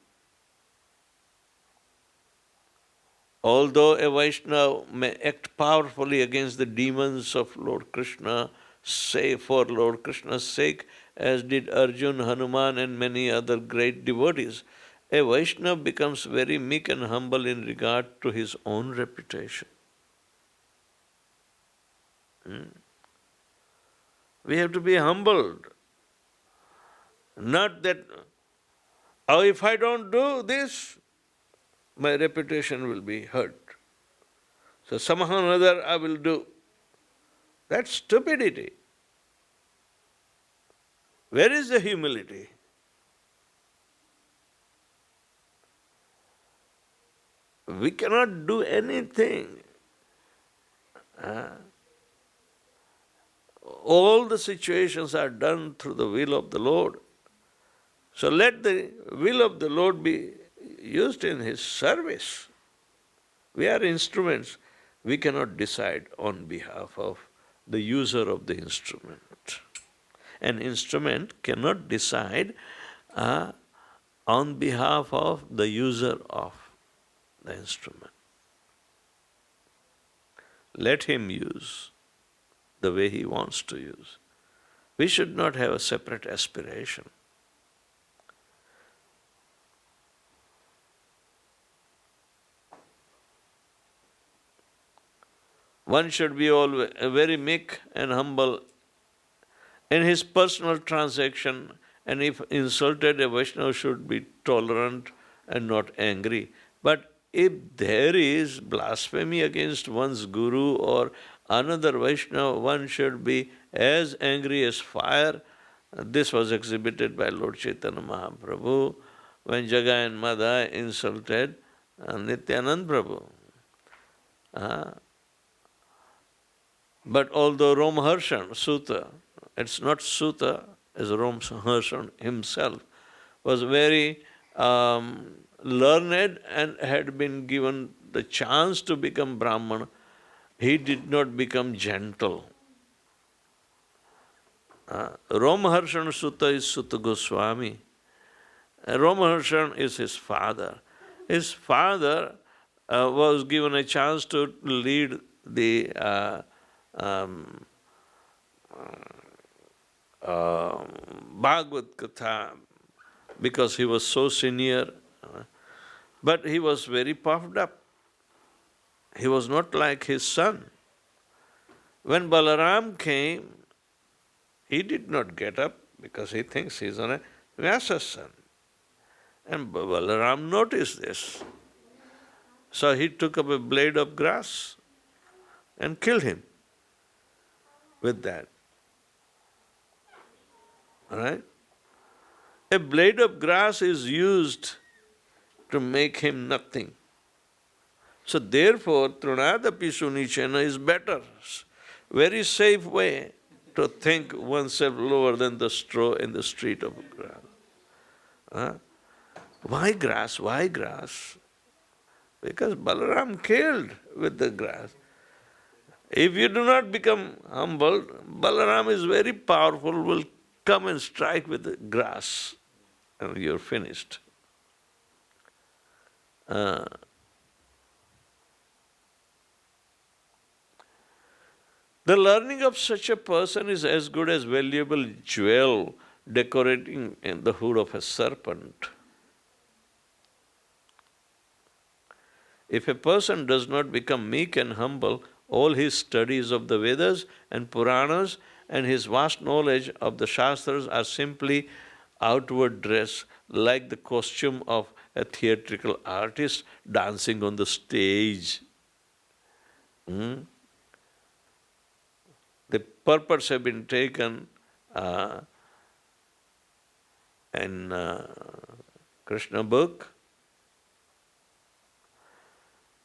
Although a Vaishnava may act powerfully against the demons of Lord Krishna, say for Lord Krishna's sake, as did Arjuna, Hanuman and many other great devotees, a Vaishnava becomes very meek and humble in regard to his own reputation. We have to be humbled. Not that, oh, if I don't do this, my reputation will be hurt. So somehow or other I will do. That's stupidity. Where is the humility? We cannot do anything. All the situations are done through the will of the Lord. So let the will of the Lord be used in His service. We are instruments. We cannot decide on behalf of the user of the instrument. An instrument cannot decide on behalf of the user of the instrument. Let him use the way he wants to use. We should not have a separate aspiration. One should be always very meek and humble in his personal transaction, and if insulted, a Vaishnava should be tolerant and not angry. But if there is blasphemy against one's guru or another Vaishnava, one should be as angry as fire. This was exhibited by Lord Chaitanya Mahaprabhu when Jagai and Madhai insulted Nityanand Prabhu. But although Romharshan, Sutta, it's not Sutta, as Romharshan himself, was very learned and had been given the chance to become Brahman, he did not become gentle. Romharshan Sutta is Sutta Goswami. Romharshan is his father. His father was given a chance to lead the Bhagavad Gita because he was so senior. But he was very puffed up. He was not like his son. When Balaram came, he did not get up because he thinks he's on a Vyasa's son. And Balaram noticed this. So he took up a blade of grass and killed him with that. Right? A blade of grass is used to make him nothing. So therefore, Trunadapi Sunichena is better. Very safe way to think oneself lower than the straw in the street of grass. Why grass? Why grass? Because Balaram killed with the grass. If you do not become humble, Balaram is very powerful, will come and strike with the grass, and you're finished. The learning of such a person is as good as valuable jewel decorating in the hood of a serpent. If a person does not become meek and humble, all his studies of the Vedas and Puranas and his vast knowledge of the Shastras are simply outward dress, like the costume of a theatrical artist dancing on the stage. The purports have been taken in Krishna book.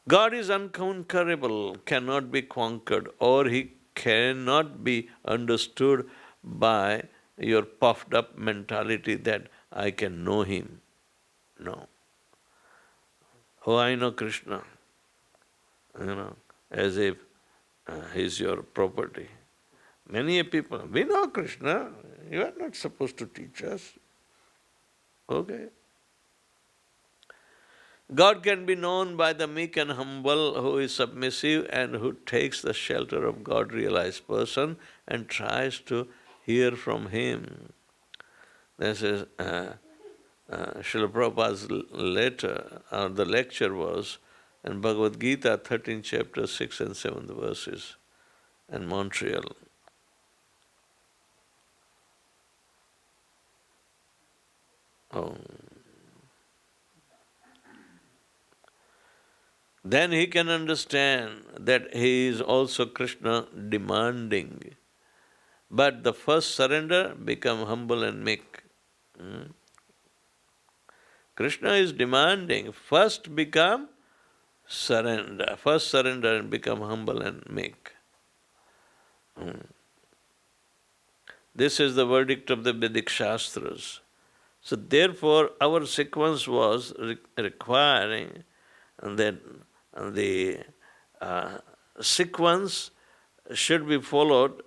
God is unconquerable, cannot be conquered, or he cannot be understood by your puffed up mentality that I can know him. No. Oh, I know Krishna. As if he's your property. Many people, we know Krishna, you are not supposed to teach us. Okay. God can be known by the meek and humble who is submissive and who takes the shelter of God-realized person and tries to hear from him. This is Srila Prabhupada's letter, or the lecture was in Bhagavad Gita, 13th chapter, 6th and 7th verses in Montreal. Then he can understand that he is also Krishna demanding. But the first surrender, become humble and meek. Krishna is demanding, first become surrender. First surrender and become humble and meek. This is the verdict of the Vedic Shastras. So therefore our sequence was requiring that the sequence should be followed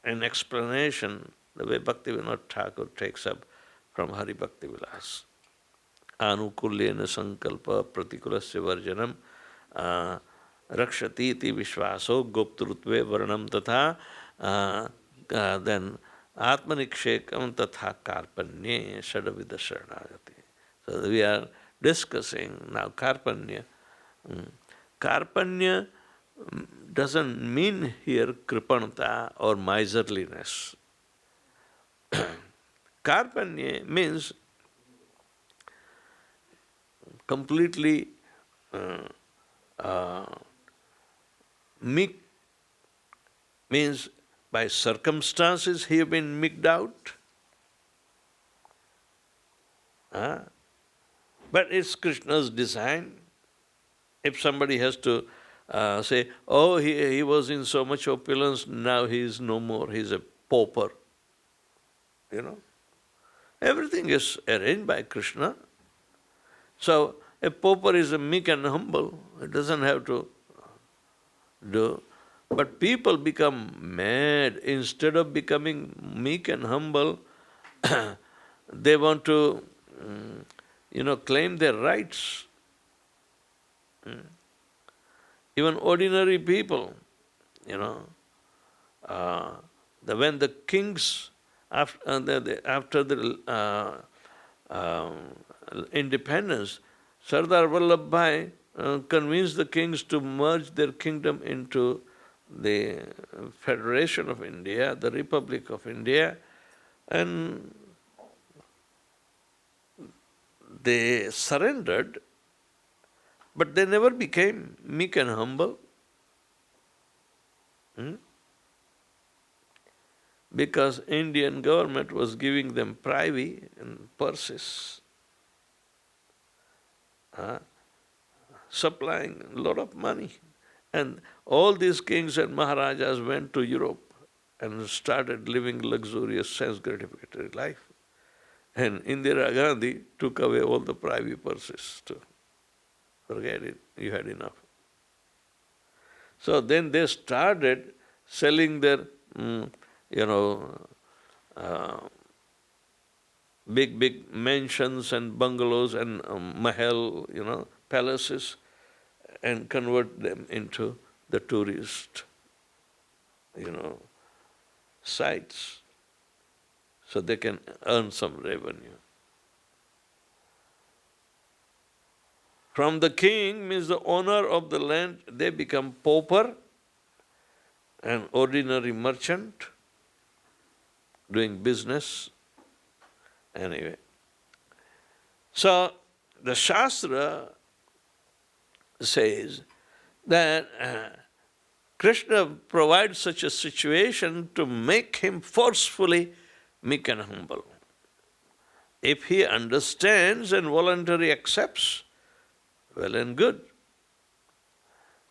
in explanation the way Bhaktivedanta Thakur takes up from Hari Bhakti Vilas. Anukulyena sankalpa pratikulasya varjanam rakshati iti vishvaso goptrutve varnam tatha then atmanikshekam tatha karpanye shadavida sharanagati. So we are discussing now karpanya. Karpanya doesn't mean here kripanata or miserliness. Karpanye means completely meek, means by circumstances he have been meeked out. But it's Krishna's design. If somebody has to say, oh, he was in so much opulence, now he is no more, he is a pauper. You know? Everything is arranged by Krishna. So, a pauper is a meek and humble. It doesn't have to do. But people become mad. Instead of becoming meek and humble, they want to, claim their rights. Even ordinary people, when the kings, after the independence, Sardar Vallabhbhai convinced the kings to merge their kingdom into the Federation of India, the Republic of India, and they surrendered, but they never became meek and humble. Because Indian government was giving them privy and purses, supplying a lot of money. And all these kings and maharajas went to Europe and started living luxurious, sense-gratificatory life. And Indira Gandhi took away all the privy purses too. Forget it, you had enough. So then they started selling their, big mansions and bungalows and mahal, palaces, and convert them into the tourist, sites, so they can earn some revenue. From the king means the owner of the land, they become pauper, an ordinary merchant, doing business. Anyway. So, the Shastra says that Krishna provides such a situation to make him forcefully meek and humble. If he understands and voluntarily accepts, well and good.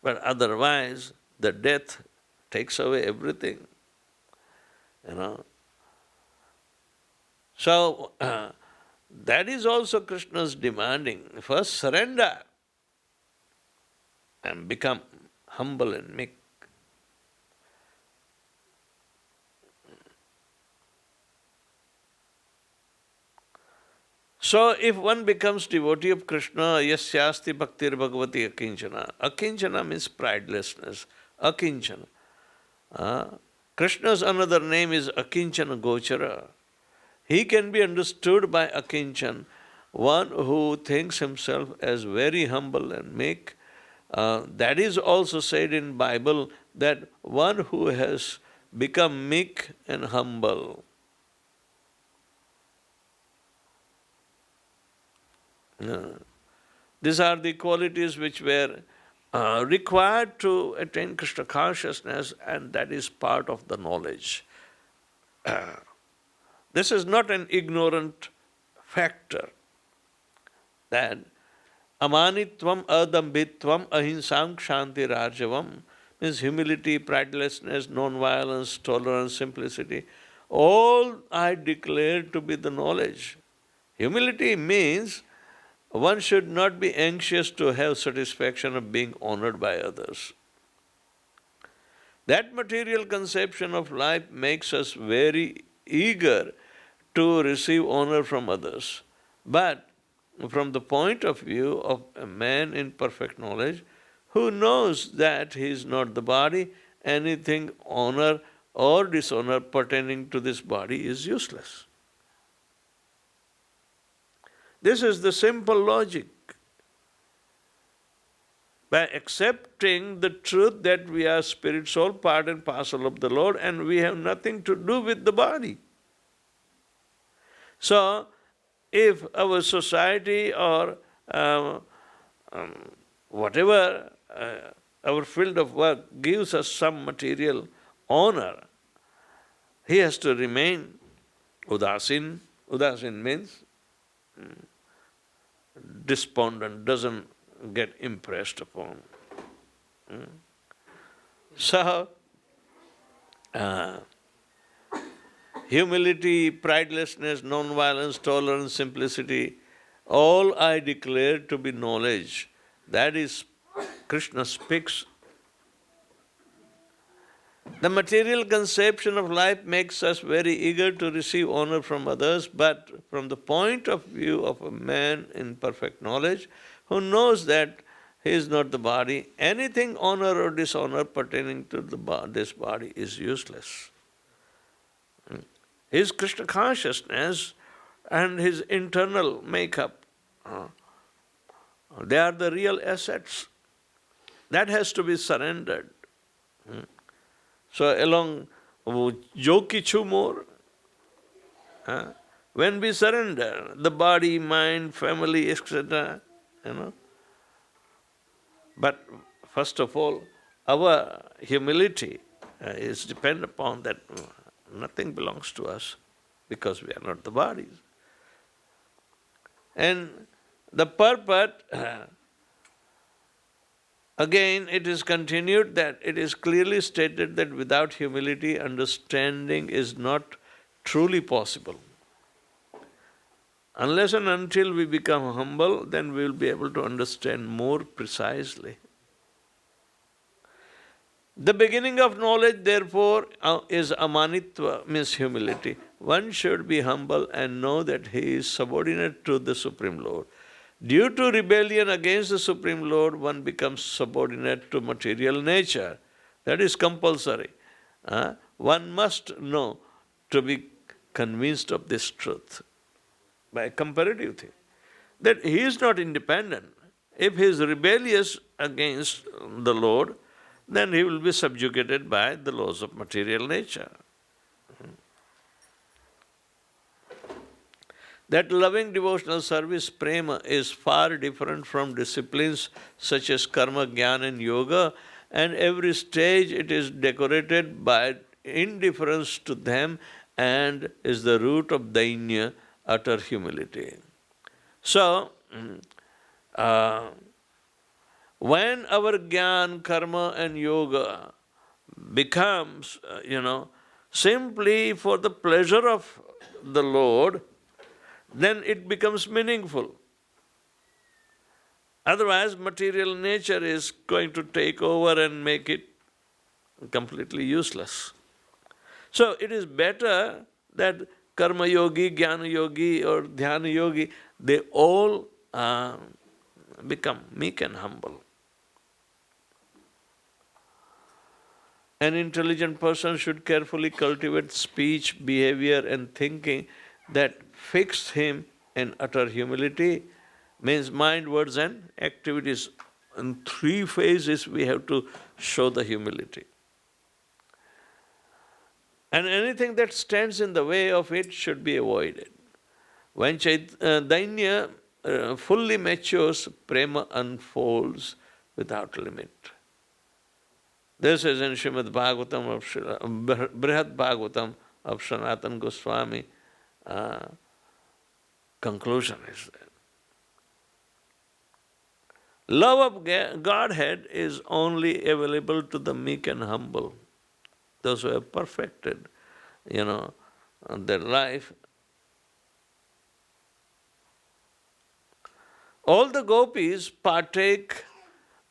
But otherwise, the death takes away everything. So, that is also Krishna's demanding. First, surrender and become humble and meek. So, if one becomes devotee of Krishna, yasyasti bhaktir bhagavati akinchana. Akinchana means pridelessness. Akinchana. Krishna's another name is Akinchana Gochara. He can be understood by Akinchan, one who thinks himself as very humble and meek. That is also said in Bible that one who has become meek and humble. These are the qualities which were required to attain Krishna consciousness, and that is part of the knowledge. This is not an ignorant factor. That amanitvam, adambhitvam, ahinsam, kshanti, rajavam means humility, pridelessness, non-violence, tolerance, simplicity. All I declare to be the knowledge. Humility means one should not be anxious to have satisfaction of being honored by others. That material conception of life makes us very eager to receive honor from others. But from the point of view of a man in perfect knowledge, who knows that he is not the body, anything honor or dishonor pertaining to this body is useless. This is the simple logic. by accepting the truth that we are spirit, soul, part and parcel of the Lord, and we have nothing to do with the body. So, if our society or whatever our field of work gives us some material honor, he has to remain udasin. Udasin means despondent, doesn't get impressed upon. So, humility, pridelessness, non-violence, tolerance, simplicity, all I declare to be knowledge. That is, Krishna speaks. The material conception of life makes us very eager to receive honor from others, but from the point of view of a man in perfect knowledge, who knows that he is not the body, anything honor or dishonor pertaining to this body is useless. His Krishna consciousness and his internal makeup, they are the real assets. That has to be surrendered. So along Jo Kichu more, when we surrender the body, mind, family, etc., but first of all, our humility is dependent upon that nothing belongs to us because we are not the bodies. And the purport, again, it is continued that it is clearly stated that without humility, understanding is not truly possible. Unless and until we become humble, then we will be able to understand more precisely. The beginning of knowledge, therefore, is amanitva, means humility. One should be humble and know that he is subordinate to the Supreme Lord. Due to rebellion against the Supreme Lord, one becomes subordinate to material nature. That is compulsory. One must know to be convinced of this truth by comparative thing, that he is not independent. If he is rebellious against the Lord, then he will be subjugated by the laws of material nature. That loving devotional service, prema, is far different from disciplines such as karma, jnana and yoga, and every stage it is decorated by indifference to them and is the root of dainya, utter humility. So, when our jnana, karma and yoga becomes, simply for the pleasure of the Lord, then it becomes meaningful. Otherwise, material nature is going to take over and make it completely useless. So it is better that karma yogi, jnana yogi or dhyana yogi, they all become meek and humble. An intelligent person should carefully cultivate speech, behavior and thinking that fix him in utter humility, means mind, words and activities. In three phases we have to show the humility. And anything that stands in the way of it should be avoided. When dainya fully matures, prema unfolds without limit. This is in Śrīmad Bhāgavatam Brihad Bhāgavatam of Sanatana Goswami. Conclusion is that love of Godhead is only available to the meek and humble, those who have perfected, their life. All the gopis partake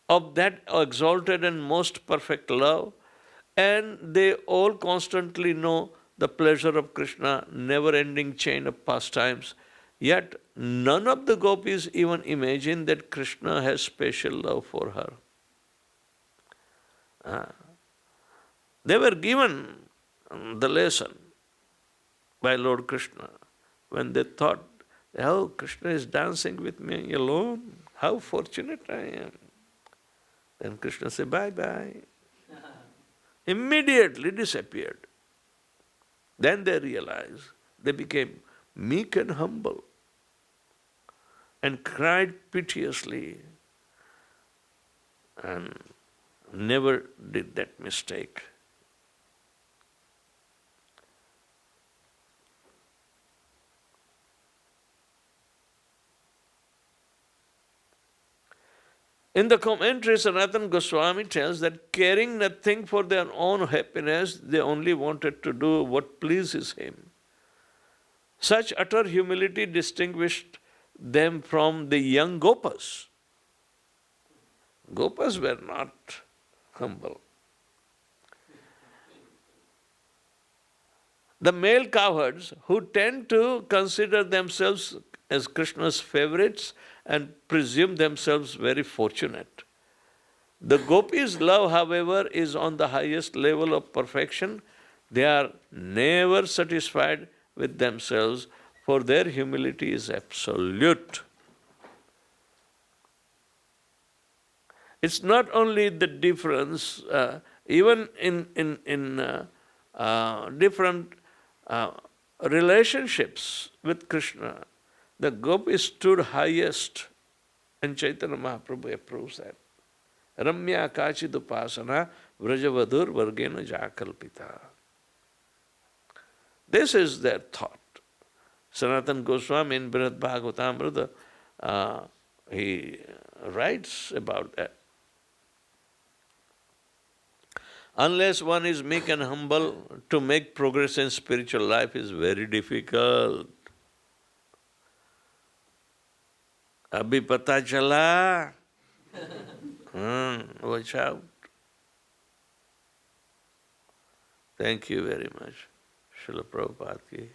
of that exalted and most perfect love, and they all constantly know the pleasure of Krishna, never-ending chain of pastimes. Yet none of the gopis even imagine that Krishna has special love for her. They were given the lesson by Lord Krishna when they thought, oh, Krishna is dancing with me alone. How fortunate I am. Then Krishna said, bye-bye. Immediately disappeared. Then they realized, they became meek and humble and cried piteously and never did that mistake. In the commentary, Sanatana Goswami tells that caring nothing for their own happiness, they only wanted to do what pleases him. Such utter humility distinguished them from the young Gopas. Gopas were not humble. The male cowherds, who tend to consider themselves as Krishna's favorites and presume themselves very fortunate. The gopis' love, however, is on the highest level of perfection. They are never satisfied with themselves, for their humility is absolute. It's not only the difference, even in different relationships with Krishna, the gopis stood highest, and Chaitanya Mahaprabhu approves that. Ramya kachidupasana vrajavadur vargena jakalpita. This is their thought. Sanatana Goswami in Śrīmad Bhāgavatam, he writes about that. Unless one is meek and humble, to make progress in spiritual life is very difficult. Abhi pata chala. Watch out. Thank you very much. Srila Prabhupada ki